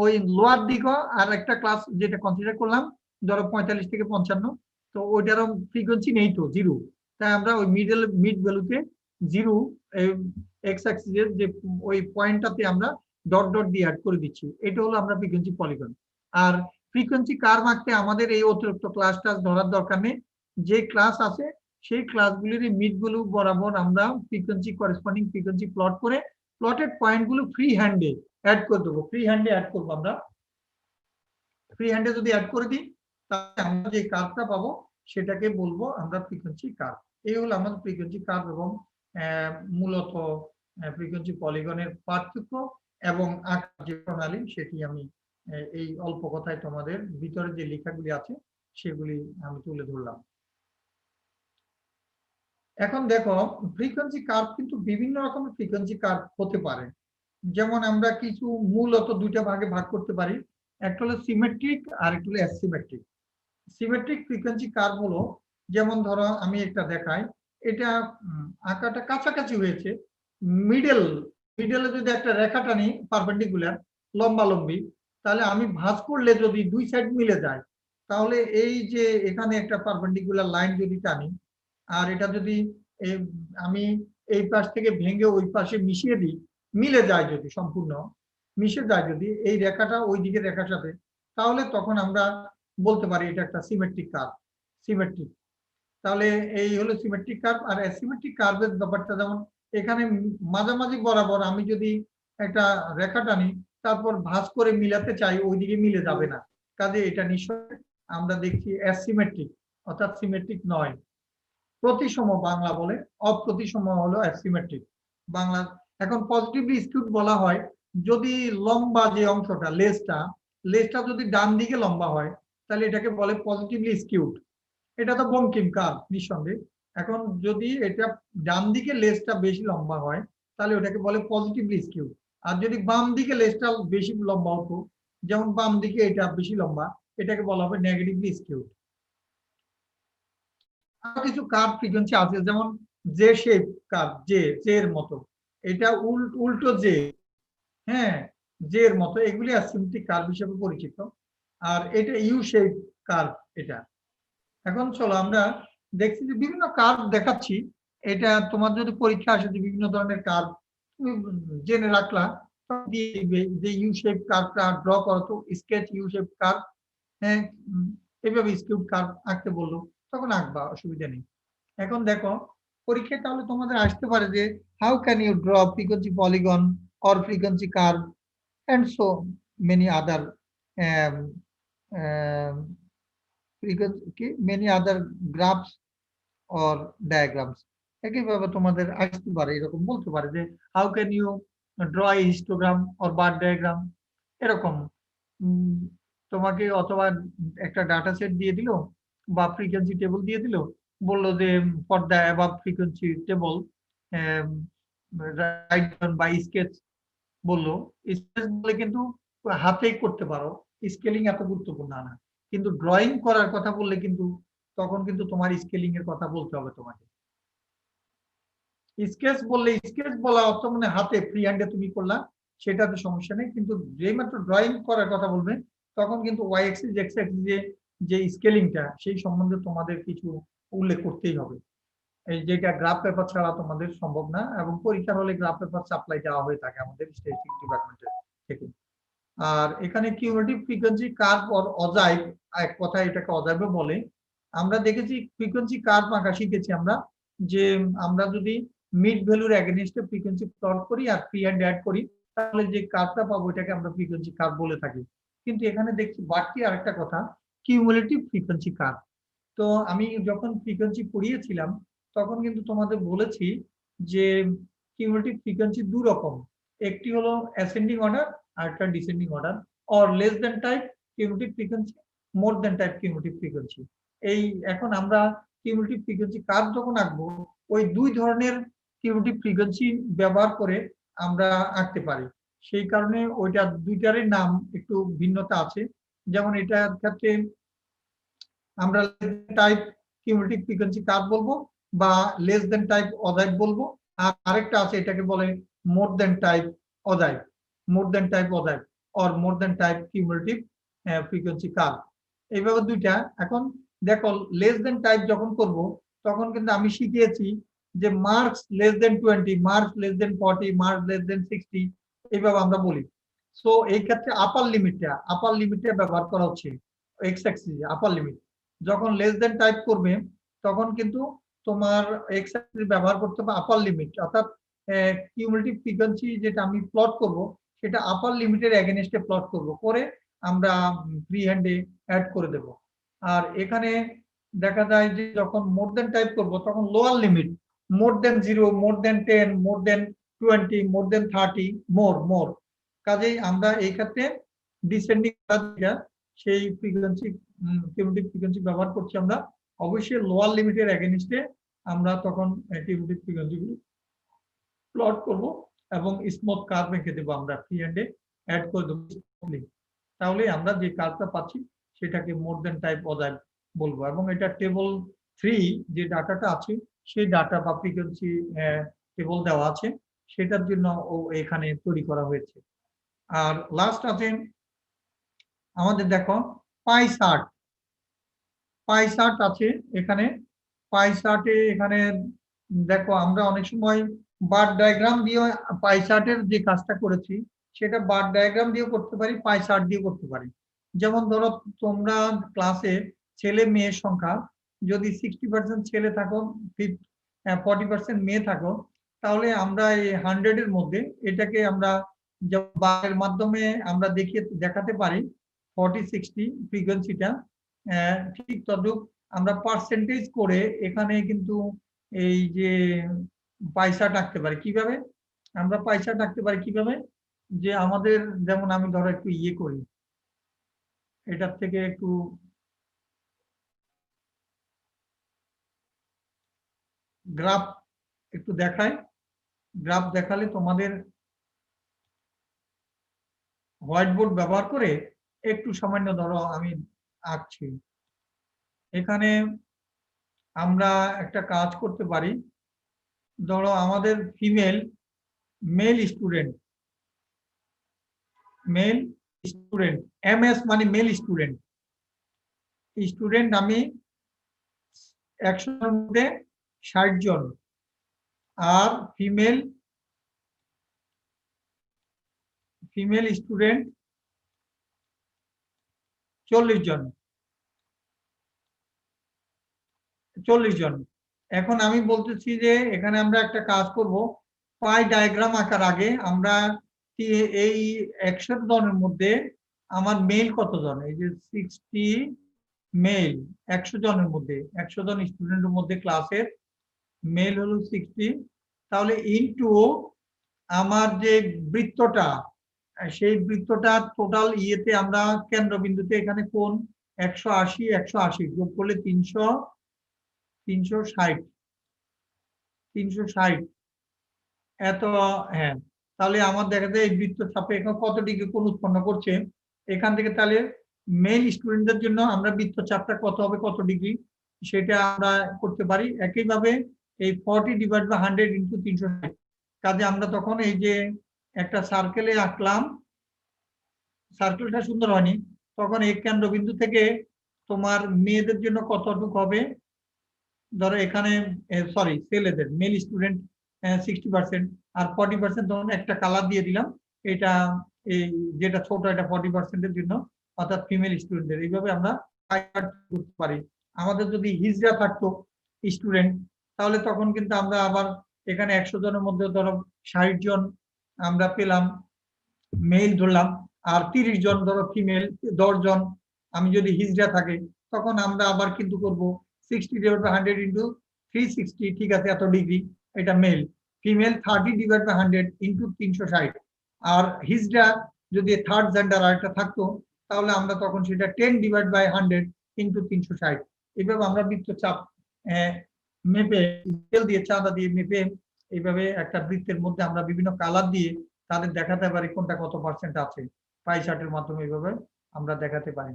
ওই লোয়ার দিকে আর একটা ক্লাস যেটা কনসিডার করলাম ধরো 45 থেকে 55, তো ওইটারও ফ্রিকোয়েন্সি নেই তো 0, তাই আমরা ওই মিড ভ্যালুতে 0 এক্স অ্যাক্সিসের যে ওই পয়েন্টটাতে আমরা ডট ডট দিয়ে অ্যাড করে দিচ্ছি। এটা হলো আমরা ফ্রিকোয়েন্সি পলিগন। আর ফ্রিকোয়েন্সি কার্ভ আঁকতে আমাদের এই অতিরিক্ত ক্লাস টাস ধরার দরকার নেই, যে ক্লাস আছে সেই ক্লাসগুলির মিড ভ্যালু বরাবর আমরা ফ্রিকোয়েন্সি করেসপন্ডিং ফ্রিকোয়েন্সি প্লট করে প্লটেড পয়েন্টগুলো ফ্রি হ্যান্ডে অ্যাড করে দেবো। ফ্রি হ্যান্ডে অ্যাড করবো আমরা। ফ্রি হ্যান্ডে যদি অ্যাড করে দিই তাহলে আমরা যে কার্ভটা পাবো সেটাকে বলবো আমরা ফ্রিকোয়েন্সি কার্ভ। এই হলো আমাদের ফ্রিকোয়েন্সি কার্ভ এবং মূলত ফ্রিকোয়েন্সি পলিগনের পার্থক্য এবং আঁকার যে প্রণালী সেটি আমি এই অল্প কথায় তোমাদের ভিতরে যে লেখাগুলি আছে সেগুলি আমি তুলে ধরলাম। এখন দেখো ফ্রিকোয়েন্সি কার্ভ কিন্তু বিভিন্ন রকমের ফ্রিকোয়েন্সি কার্ভ হতে পারে। যেমন আমরা কিছু মূলত দুইটা ভাগে ভাগ করতে পারি, একটা হলো সিমেট্রিক আর একটা হলো অ্যাসিমেট্রিক। সিমেট্রিক ফ্রিকোয়েন্সি কার্ভ হলো, যেমন ধরো আমি একটা দেখাই, এটা আঁকাটা কাছাকাছি হয়েছে, মিডলে যদি একটা রেখা টানি পারপেন্ডিকুলার লম্বালম্বি, তাহলে আমি ভাঁজ করলে যদি দুই সাইড মিলে যায় তাহলে এই যে এখানে একটা পারপেন্ডিকুলার লাইন যদি টানি আর এটা যদি আমি এই পাশ থেকে ভেঙে ওই পাশে মিশিয়ে দিই, মিলে যায় যদি সম্পূর্ণ মিশে যায় যদি এই রেখাটা ওই দিকের রেখার সাথে, তাহলে তখন আমরা বলতে পারি এটা একটা সিমেট্রিক কার্ভ। সিমেট্রিক, তাহলে এই হলো সিমেট্রিক কার্ভ। আর অ্যাসিমেট্রিক কার্ভের ব্যাপারটা যেমন এখানে মাঝামাঝি বরাবর আমি যদি একটা রেখা টানি তারপর ভাঁজ করে মিলাতে চাই ওইদিকে মিলে যাবে না, কাজে এটা নিশ্চয় আমরা দেখছি অ্যাসিমেট্রিক, অর্থাৎ সিমেট্রিক নয়। প্রতিসম বাংলা বলে, অপ্রতিসম হলো অ্যাসিমেট্রিক বাংলা। এখন পজিটিভলি স্কিউড বলা হয় যদি লম্বা যে অংশটা লেজটা যদি ডান দিকে লম্বা হয় তাহলে এটাকে বলে পজিটিভলি স্কিউড। এটা তো বঙ্কিম কার্ভ নিঃসন্দেহে। এখন যদি এটা ডান দিকে লেজটা বেশি লম্বা হয় তাহলে ওটাকে বলে পজিটিভলি স্কিউড। আর যদি বাম দিকে লেজটা বেশি লম্বা হতো, যেমন বাম দিকে এটা বেশি লম্বা, এটাকে বলা হবে নেগেটিভলি স্কিউড। আরো কিছু কার্ভ ফ্রিকোয়েন্সি আছে, যেমন জে শেপ কার্ভ, জে এর মতো, এটা উল্টো জে, হ্যাঁ জে এর মতো, এগুলি অ্যাসিমেট্রিক কার্ভ হিসেবে পরিচিত। আর এটা ইউ শেপ কার্ভ এটা। এখন চলো আমরা দেখছি যে বিভিন্ন কার্ভ দেখাচ্ছি, এটা তোমার যদি পরীক্ষা আসে যে বিভিন্ন ধরনের কার্ভ তুমি জেনে রাখলা, দিয়ে দিবে যে ইউ শেপ কার্ভটা ড্র করো তো, স্কেচ ইউ শেপ কার্ভ, হ্যাঁ এইভাবে স্কিউড কার্ভ আঁকতে বললো তখন আঁকবা, অসুবিধা নেই। এখন দেখো পরীক্ষায় তাহলে তোমাদের আসতে পারে যে how can you draw frequency polygon or frequency curve and so many other um, many other graphs or diagrams. একইভাবে তোমাদের আসতে পারে, এরকম বলতে পারে যে how can you draw a histogram or bar diagram, এরকম তোমাকে অথবা একটা ডাটা সেট দিয়ে দিল বা ফ্রিকোয়েন্সি টেবিল দিয়ে দিল, বললো যে for the above frequency table write down by sketch বললো। স্কেচ বলে কিন্তু হাতে করতে পারো, স্কেলিং এত গুরুত্বপূর্ণ না। কিন্তু ড্রয়িং করার কথা বললে কিন্তু তখন কিন্তু তোমার স্কেলিং এর কথা বলতে হবে তোমাকে। স্কেচ বললে স্কেচ বলা অর্থ মানে হাতে ফ্রি হ্যান্ডে তুমি করলা, সেটাতে সমস্যা নেই। কিন্তু যেই মাত্র ড্রয়িং করার কথা বলবে তখন কিন্তু ওয়াই অ্যাক্সিস এক্স অ্যাক্সিস যে স্কেলিংটা সেই সম্বন্ধে তোমাদের কিছু উল্লেখ করতেই হবে। এই যেটা গ্রাফ পেপার ছাড়া তোমাদের সম্ভব না, এবং পরীক্ষার হলে গ্রাফ পেপার সাপ্লাই দেওয়া হয়ে থাকে আমাদের স্ট্যাটিস্টিক্স ডিপার্টমেন্টের থেকে। আর এখানে কিউমুলেটিভ ফ্রিকোয়েন্সি কার্ভ অর অজাইব, এক কথা এটাকে অজাইবও বলে। আমরা দেখেছি ফ্রিকোয়েন্সি কার্ভ আঁকা শিখেছি আমরা, যে আমরা যদি মিড ভ্যালুর এগেইনস্টে ফ্রিকোয়েন্সি প্লট করি আর ফ্রি হ্যান্ড অ্যাড করি, তাহলে যে কার্ভটা পাবো এটাকে আমরা ফ্রিকোয়েন্সি কার্ভ বলে থাকি। কিন্তু এখানে দেখছি বাড়তি আরেকটা কথা, কিউমুলেটিভ ফ্রিকোয়েন্সি কার্ভ। তো আমি যখন ফ্রিকোয়েন্সি পড়িয়েছিলাম তখন কিন্তু তোমাদের বলেছি যে কিউমুলেটিভ ফ্রিকোয়েন্সি দু রকম, একটি হলো অ্যাসেন্ডিং অর্ডার আর একটা descending order, or less than type cumulative frequency, more than type cumulative frequency. এই এখন আমরা কিউমুলেটিভ ফ্রিকোয়েন্সি কার্ভ যখন আঁকবো ওই দুই ধরনের কিউমুলেটিভ ফ্রিকোয়েন্সি ব্যবহার করে আমরা আঁকতে পারি। সেই কারণে ওইটা দুইটারই নাম একটু ভিন্নতা আছে। যেমন এটার ক্ষেত্রে আমরা টাইপ কিউমুলেটিভ ফ্রিকোয়েন্সি কার্ভ বলবো বা লেস দেন টাইপ অজাইব বলবো, আর আরেকটা আছে এটাকে বলে মোর দেন টাইপ অজাইব, মোর দেন টাইপ অজাইব or more than type cumulative frequency curve. এইভাবে দুইটা। এখন দেখো লেস দেন টাইপ যখন করব তখন কিন্তু আমি শিখিয়েছি যে marks less than 20, marks less than 40, marks less than 60, এইভাবে আমরা বলি। সো এই ক্ষেত্রে আপার লিমিটটা ব্যবহার করা হচ্ছে, এক্স অ্যাক্সিস আপার লিমিট। যখন লেস দেন টাইপ করবে তখন কিন্তু তোমার এক্স অ্যাক্সিস ব্যবহার করতে হবে আপার লিমিট, অর্থাৎ কিউমুলেটিভ ফ্রিকোয়েন্সি যেটা আমি প্লট করব সেটা আপার লিমিটের এগেইনস্টে প্লট করব, করে আমরা ফ্রি হ্যান্ডে অ্যাড করে দেব। আর এখানে দেখা যায় যে যখন মোর দেন টাইপ করব তখন লোয়ার লিমিট মোর দেন 0, মোর দেন 10, মোর দেন 20, মোর দেন 30, মোর। কাজেই আমরা এই ক্ষেত্রে ডিসেন্ডিং সেই ফ্রিকোয়েন্সি কিউমুলেটিভ ফ্রিকোয়েন্সি ব্যবহার করছি আমরা। অবশ্যই লোয়ার লিমিটের এগেইনস্টে আমরা তখন কিউমুলেটিভ ফ্রিকোয়েন্সিগুলো প্লট করব এবং স্মুথ কার্ভ এঁকে দেবো আমরা, ফ্রি হ্যান্ডে অ্যাড করে দেবো স্মুথলি। তাহলে আমরা যে কার্ভটা পাচ্ছি সেটাকে মোর দেন টাইপ অজাইব বলবো। এবং এটা টেবল 3 যে ডাটাটা আছে সেই ডাটা বা ফ্রিকোয়েন্সি টেবল দেওয়া আছে, সেটার জন্য এখানে তৈরি করা হয়েছে। আর লাস্ট আছে আমাদের দেখো পাই চার্ট আছে এখানে। পাই চার্টে এখানে দেখো আমরা অনেক সময় বার ডায়াগ্রাম দিয়ে পাই চার্টের যে কাজটা করেছি সেটা বার ডায়াগ্রাম দিয়ে করতে পারি, পাই চার্ট দিয়ে করতে পারি। যেমন ধরো তোমরা ক্লাসে ছেলে মেয়ের সংখ্যা যদি 60% ছেলে থাকো 40% মেয়ে থাকো, তাহলে আমরা এই 100 এর মধ্যে এটাকে আমরা বারের মাধ্যমে আমরা দেখাতে পারি 40-60 ফ্রিকোয়েন্সিটা ঠিক তদ্রুপ আমরা পার্সেন্টেজ করে এখানে কিন্তু এই যে পয়সা রাখতে পারি। কিভাবে আমরা পয়সা রাখতে পারি কিভাবে, যে আমাদের যেমন আমি ধরো একটু ইয়ে করি, এটার থেকে একটু গ্রাফ একটু দেখাই। গ্রাফ দেখালে তোমাদের হোয়াইট বোর্ড ব্যবহার করে একটু সামান্য ধরো আমি আঁকছি। এখানে আমরা একটা কাজ করতে পারি, ধরো আমাদের মেল স্টুডেন্ট MS মানে মেল স্টুডেন্ট আমি 100 এর মধ্যে 60 জন, আর ফিমেল স্টুডেন্ট 40 জন। এখন আমি বলতেছি যে এখানে আমরা একটা কাজ করব, পাই ডায়াগ্রাম আঁকার আগে আমরা এই 100 জনের মধ্যে আমার মেল কতজন, এই যে 60 মেল 100 জনের মধ্যে, 100 জন স্টুডেন্টের মধ্যে ক্লাসের মেল হলো 60, তাহলে ইনটু আমার যে বৃত্তটা সেই বৃত্তটা টোটাল ইয়েতে আমরা কেন্দ্রবিন্দুতে এখানে কোণ 180 যোগ করলে 360 এত। হ্যাঁ, তাহলে আমার দেখা যায় এই বৃত্তচাপে এখন কত ডিগ্রি কোণ উৎপন্ন করছে, এখান থেকে তাহলে মেল স্টুডেন্টদের জন্য আমরা বৃত্তচাপটা কত হবে, কত ডিগ্রি, সেটা আমরা করতে পারি। একইভাবে এই 40/100 ইন্টু 360, কাজে আমরা তখন এই যে একটা সার্কেলে আঁকলাম, সার্কেলটা সুন্দর হয়নি, তখন এই কেন্দ্রবিন্দু থেকে তোমার মেয়েদের জন্য কতটুকু হবে, ধরো এখানে সরি ছেলেদের মেল স্টুডেন্ট 60% আর 40% ধরুন একটা কালার দিয়ে দিলাম, এটা এই যেটা ছোট এটা 40%-এর জন্য, অর্থাৎ ফিমেল স্টুডেন্টদের। এইভাবে আমরা করতে পারি। আমাদের যদি হিজড়া থাকতো স্টুডেন্ট, তাহলে তখন কিন্তু আমরা আবার এখানে 100 জনের মধ্যে ধরো 60 জন আমরা পেলাম মেল ধরলাম, আর 30 জন ধরো ফিমেল, 10 জন আমি যদি হিজড়া থাকে, তখন আমরা আবার কিন্তু করব 60/100 ইন্টু 360, ঠিক আছে, এত ডিগ্রি, এটা মেল। ফিমেল 30/100 ইন্টু 360, আর হিজড়া যদি থার্ড জেন্ডার আরেকটা থাকতো, তাহলে আমরা তখন সেটা 10/100 ইন্টু 360। এইভাবে আমরা বৃত্তচাপ মেপে, স্কেল দিয়ে, চাঁদা দিয়ে মেপে, এইভাবে একটা বৃত্তের মধ্যে আমরা বিভিন্ন কালার দিয়ে তাদের দেখাতে পারি কোনটা কত পার্সেন্ট আছে, পাই চার্টের মাধ্যমে এইভাবে আমরা দেখাতে পারি।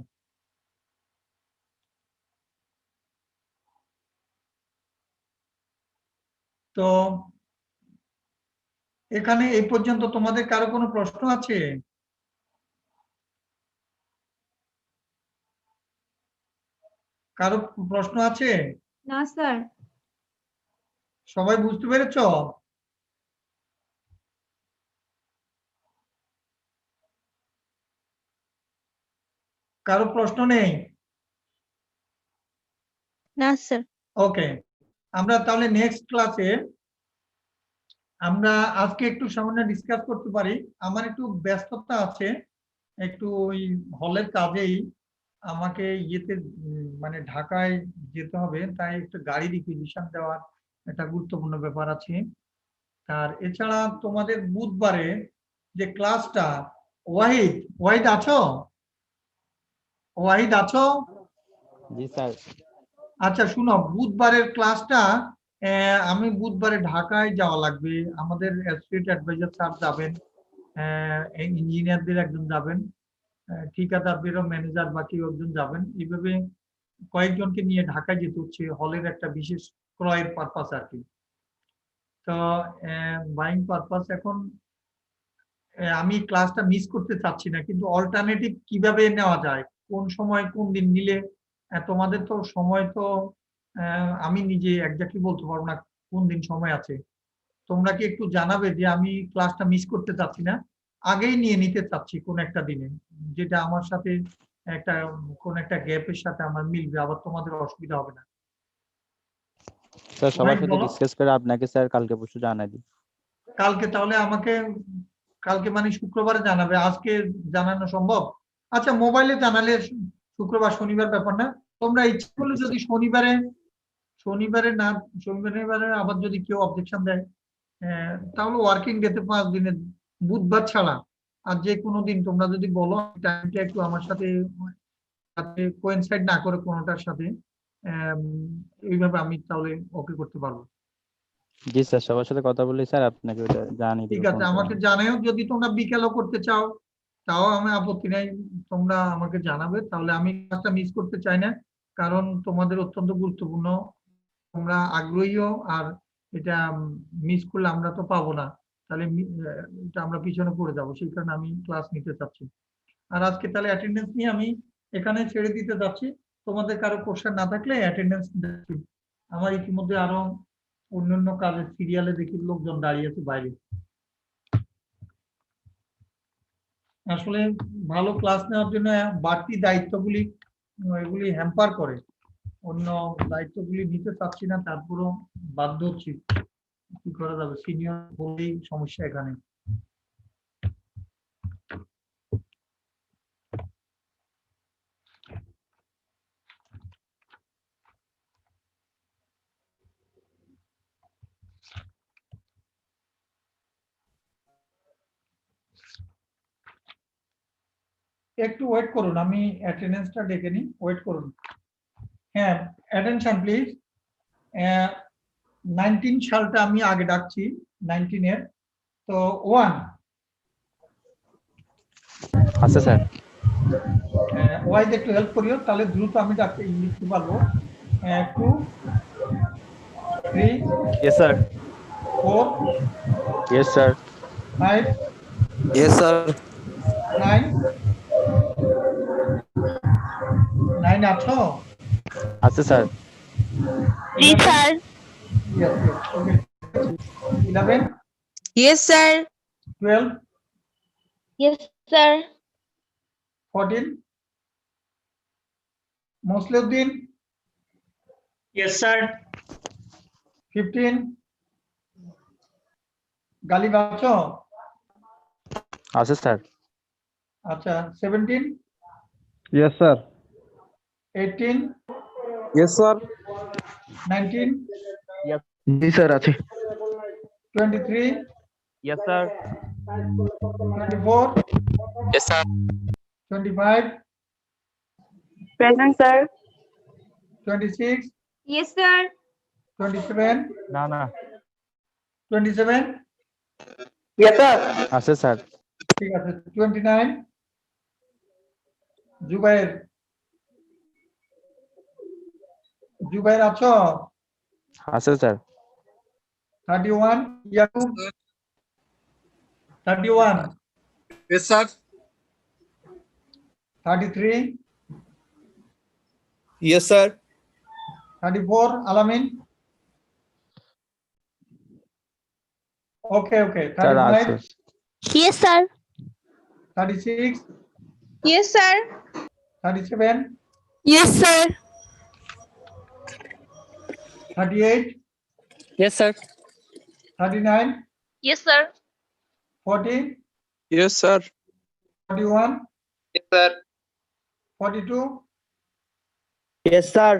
তো এখানে এই পর্যন্ত তোমাদের কারো কোনো প্রশ্ন আছে? কারো প্রশ্ন আছে? না স্যার। সবাই বুঝতে পেরেছ? কারো প্রশ্ন নেই? না স্যার। ওকে, আমরা তাহলে নেক্সট ক্লাসে আমরা আজকে একটু সামান্য ডিসকাস করতে পারি। আমার একটু ব্যস্ততা আছে, একটু ওই হলের কাজেই আমাকে ইয়েতে মানে ঢাকায় যেতে হবে, তাই একটু গাড়ি রিকুইজিশন দেওয়ার একটা গুরুত্বপূর্ণ ব্যাপার আছে। আর এছাড়া তোমাদের বুধবারে যে ক্লাসটা, ওয়াহিদ, ওয়াহিদ আছো? ওয়াহিদ আছো? জি স্যার। আচ্ছা শুনো, বুধবারের ক্লাসটা আমি বুধবারে ঢাকায় যাওয়া লাগবে। আমাদের অ্যাসোসিয়েট অ্যাডভাইজার স্যার যাবেন, ইঞ্জিনিয়ারদের একজন যাবেন, ঠিকাদারদেরও ম্যানেজার বাকি একজন যাবেন, এইভাবে কয়েকজনকে নিয়ে ঢাকায় যেতে হচ্ছে হলের একটা বিশেষ ক্রয়ের পারপাস আর কি। তো বাইং পারপাস এখন আমি ক্লাসটা মিস করতে চাচ্ছি না, কিন্তু অল্টারনেটিভ কিভাবে নেওয়া যায়, কোন সময় কোন দিন নিলে, তোমাদের তো সময় তো আমি নিজে একজাক্টলি বলতে পারবো না কোন দিন সময় আছে। তোমরা কি একটু জানাবে যে আমি ক্লাসটা মিস করতে চাচ্ছি না, আগেই নিয়ে নিতে চাচ্ছি কোন একটা দিনে, যেটা আমার সাথে একটা কোন একটা গ্যাপের সাথে আমার মিলবে, আবার তোমাদের অসুবিধা হবে না। স্যার সবার সাথে বলো। ডিসকাস করে আপনাকে স্যার কালকে পরশু জানাই দিই। কালকে তাহলে আমাকে, কালকে মানে শুক্রবারে জানাবে, আজকে জানানো সম্ভব? আচ্ছা মোবাইলে জানালে শুক্রবার শনিবার ব্যাপার না, তোমরা ইচ্ছে করলে যদি শনিবারে না, শনিবারে আবার যদি কেউ অবজেকশন দেয়, তাহলে ওয়ার্কিং ডেতে 5 দিনে বুধবার ছাড়া আর যে কোনো দিন তোমরা যদি বলো, টাইমটা একটু আমার সাথে কোইনসাইড না করে কোনোটার সাথে, এইভাবে আমি তাহলে ওকে করতে পারবো। জি স্যার, সবার সাথে কথা বলি স্যার আপনাকে ওটা জানিয়ে ঠিক দেব। আছে, আমাকে জানাও, যদি তোমরা বিকেলও করতে চাও তাও আমি আপত্তি নাই, তোমরা আমাকে জানাবে, তাহলে আমি ক্লাসটা মিস করতে চাই না, কারণ তোমাদের অত্যন্ত গুরুত্বপূর্ণ, তোমরা আগ্রহীও, আর এটা মিস করলে আমরা তো পাবো না, তাহলে এটা আমরা পিছনে পড়ে যাবো, সেই কারণে আমি ক্লাস নিতে চাচ্ছি। আর আজকে তাহলে অ্যাটেন্ডেন্স নিয়ে আমি এখানে ছেড়ে দিতে যাচ্ছি, তোমাদের কারো কোশ্চেন না থাকলে অ্যাটেন্ডেন্স। আমার ইতিমধ্যে আরো অন্যান্য কাজের সিরিয়ালে দেখি লোকজন দাঁড়িয়ে আছে বাইরে। আসলে ভালো ক্লাস নেওয়ার জন্য বাড়তি দায়িত্বগুলি এগুলি হ্যাম্পার করে, অন্য দায়িত্বগুলি নিতে চাচ্ছি না, তারপরেও বাধ্য হচ্ছি, কি করা যাবে, সিনিয়র বলেই সমস্যা এখানে। একটু ওয়েট করুন, আমি অ্যাটেন্ডেন্সটা ডেকে নিই, ওয়েট করুন। হ্যাঁ, অ্যাটেনশন প্লিজ। 19 সালটা আমি আগে ডাকছি, 19 এর। তো 1 আছে স্যার। ওয়াইজ একটু হেল্প করিও, তাহলে দ্রুত আমি ডাকতে লিখতে পারবো। 2 3 yes sir. 4 yes sir. 5 Yes, sir. 9 9 আছো? আছে স্যার। জি sir. Yes, yes, okay. 11 yes sir. 12 yes sir. 14 Mosliuddin, Yes, sir. 15 Ghalib আছো? আছে স্যার। আচ্ছা 17 Yes, sir. 18 Yes, sir. 19 জি স্যার আছে। 23 yes sir. 24 Yes, sir. 25 present sir. 26 yes sir. 27 না না 27 yes sir. আছে স্যার। ঠিক আছে 29 জুবাইর, জুবাইর আছো? আছে sir. 31 Yakub, 31 Yes, sir. 33 Yes, sir. 34 আলামিন। ওকে ওকে স্যার 35 আছে। Yes sir. 36 yes sir. 37 yes sir. 38 Yes, sir. 39 yes sir. 40 Yes, sir. 41 Yes, sir. 42 Yes, sir.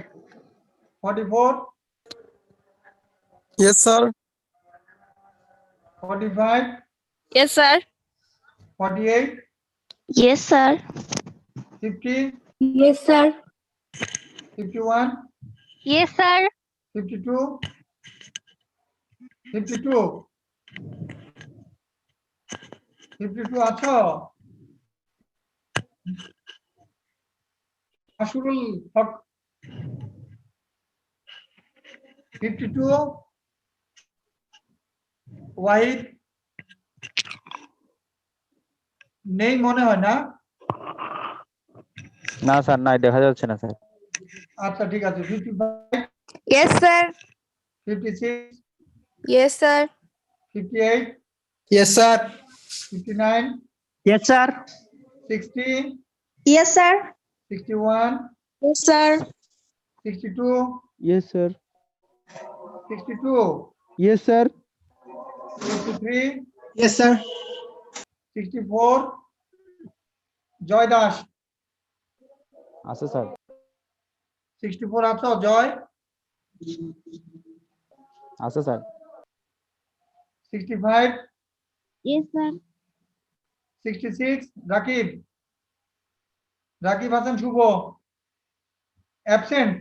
44 Yes, sir. 45 yes sir. 48 yes sir. 50 yes sir. 51 yes sir. 52 52 52 আছো? আশুরুল হক 52 ওয়াহিদ নেই মনে হয় না? না sir নাই, দেখা যাচ্ছে না স্যার। আচ্ছা ঠিক আছে 55 yes sir. 56 yes sir. 58 Yes, sir. 59 Yes, sir. 60 yes sir. 61 yes sir. 62 Yes, sir. 62 Yes, sir. 63 Yes, sir. 64 Joy Das আছে স্যার। 64 আছো জয়? আছে sir. 65 yes sir. 66 Rakib, Rakib Hasan Shuvo absent.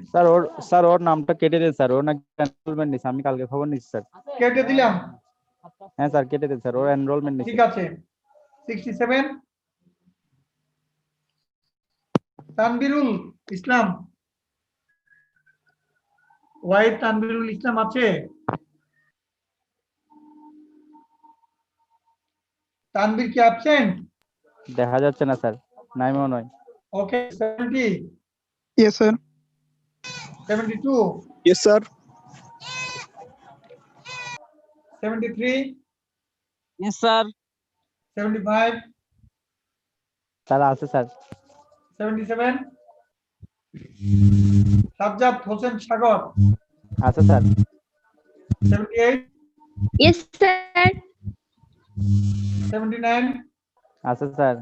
Sir ওর নামটা কেটে দিন স্যার, ওর নাকি এনরোলমেন্ট নিছে, আমি কালকে খবর নিচ্ছি স্যার। কেটে দিলাম, হ্যাঁ স্যার কেটে দিন স্যার, ওর এনরোলমেন্ট নিছে। ঠিক আছে। 67 তানবিরুল ইসলাম, ওয়াহিদ তানবিরুল ইসলাম আছে? তানবীর কি অ্যাবসেন্ট? দেখা যাচ্ছে না স্যার, নাই মনে হয়। ওকে 70 Yes, sir. 72 Yes, sir. 73 Yes, sir. 75 sir আছে স্যার। 77 সাজ্জাদ হোসেন সাগর আছে স্যার। 78 yes sir. 79 আছে স্যার।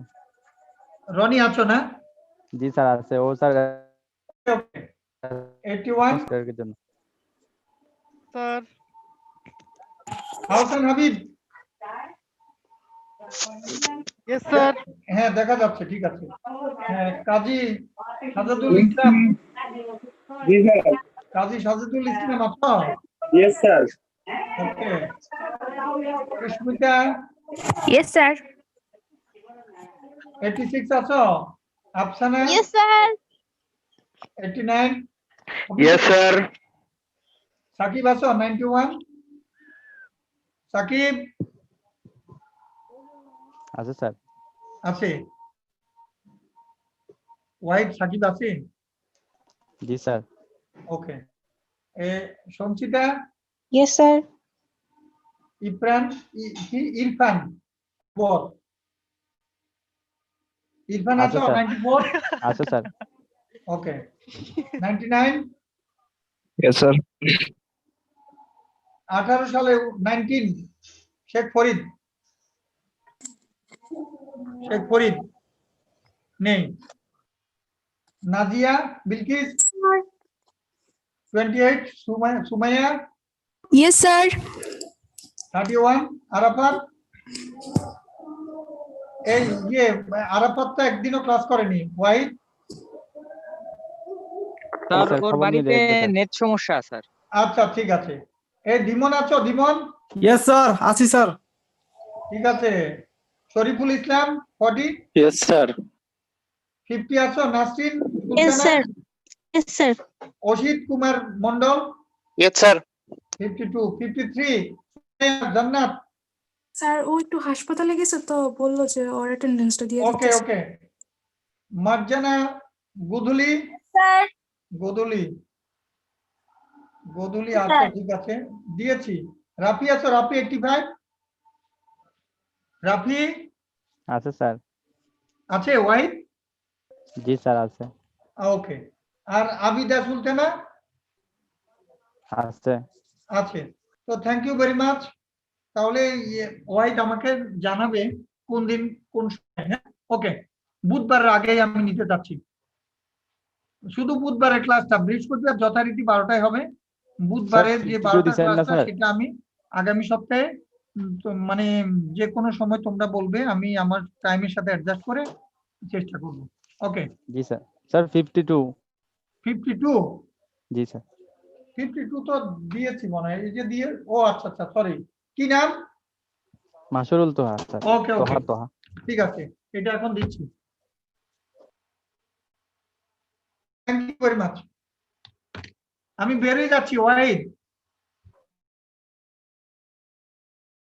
রনি আছো না? জি স্যার আছে, ও স্যার 81 এর জন্য। Sir. Hasan Habib, Yes, sir. হ্যাঁ দেখা যাচ্ছে, ঠিক আছে। হ্যাঁ কাজী সাজাদুল ইসলাম, কাজী সাজাদুল ইসলাম আছো? Yes, sir. ওকে সুস্মিতা, ইয়েস স্যার। 86 আছো? Afsana? Yes, sir. 89? Yes, sir. Shakib আছো? 91? সাকিব আছে স্যার। আছে? ওয়াহিদ সাকিব আছে? জি স্যার। ওকে। সঞ্চিতা? Yes, sir. ইরফান? ইরফান বল। ইরফান আছে আছো? স্যার। 94? আছে স্যার। ওকে। 99? Yes, sir. 18 সালে 19 শেখ ফরিদ? শেখ ফরিদ নেই। নাজিয়া বিলকিস? 28? সুমাইয়া? Yes, sir. 31? আরাফাত? এই আরাফাত তো একদিনও ক্লাস করেনি। ওয়াহিদ? স্যার, স্যার ওর খবর নিয়ে বাড়িতে দেখবে স্যার। নেট সমস্যা স্যার। আচ্ছা ঠিক আছে। দিমন আছো? দিমন? Yes, sir. আছি স্যার। ঠিক আছে। শরীফুল ইসলাম 40? Yes, sir. 50 আছো? Nasrin Yes, Sultana? sir. Yes, sir. Asit Kumar Mondal? Yes, sir. 52 53? জান্নাত? স্যার ও একটু হাসপাতালে গেছে তো বললো যে ওর অ্যাটেন্ডেন্সটা দিয়ে ওকে দিতে। ওকে। মার্জানা গোধুলি? Sir. গোধুলি গোধুলি আছো? ঠিক আছে, দিয়েছি। রাফি আছো? রাফি 85? রাফি আছে স্যার। আছে? ওয়াহিদ? জি স্যার আছে। ওকে। আর আবিদা সুলতানা? আছে। আছে। তো থ্যাংক ইউ ভেরি মাচ। তাহলে ওয়াহিদ আমাকে জানাবে কোন দিন কোন সময়। হ্যাঁ, ওকে। বুধবারের আগেই আমি নিতে চাচ্ছি। শুধু বুধবারের ক্লাসটা, বৃহস্পতিবার যথারীতি 12টায় হবে। বুধবারের যে 12টার দিচ্ছেন না ক্লাসটা স্যার? সেটা আমি আগামী সপ্তাহে মানে যে কোনো সময় তোমরা বলবে, আমি আমার টাইমের সাথে অ্যাডজাস্ট করে চেষ্টা করব। ওকে। জি স্যার। স্যার 52। 52? জি স্যার। 52 তো দিয়েছি মনে হয়। এই যে দিয়ে, ও আচ্ছা আচ্ছা, সরি। কি নাম? Masurul Toha sir. Okay okay, Toha. ঠিক আছে, এটা এখন দিচ্ছি। Thank you very much. আমি বেরিয়ে যাচ্ছি ওয়াহিদ।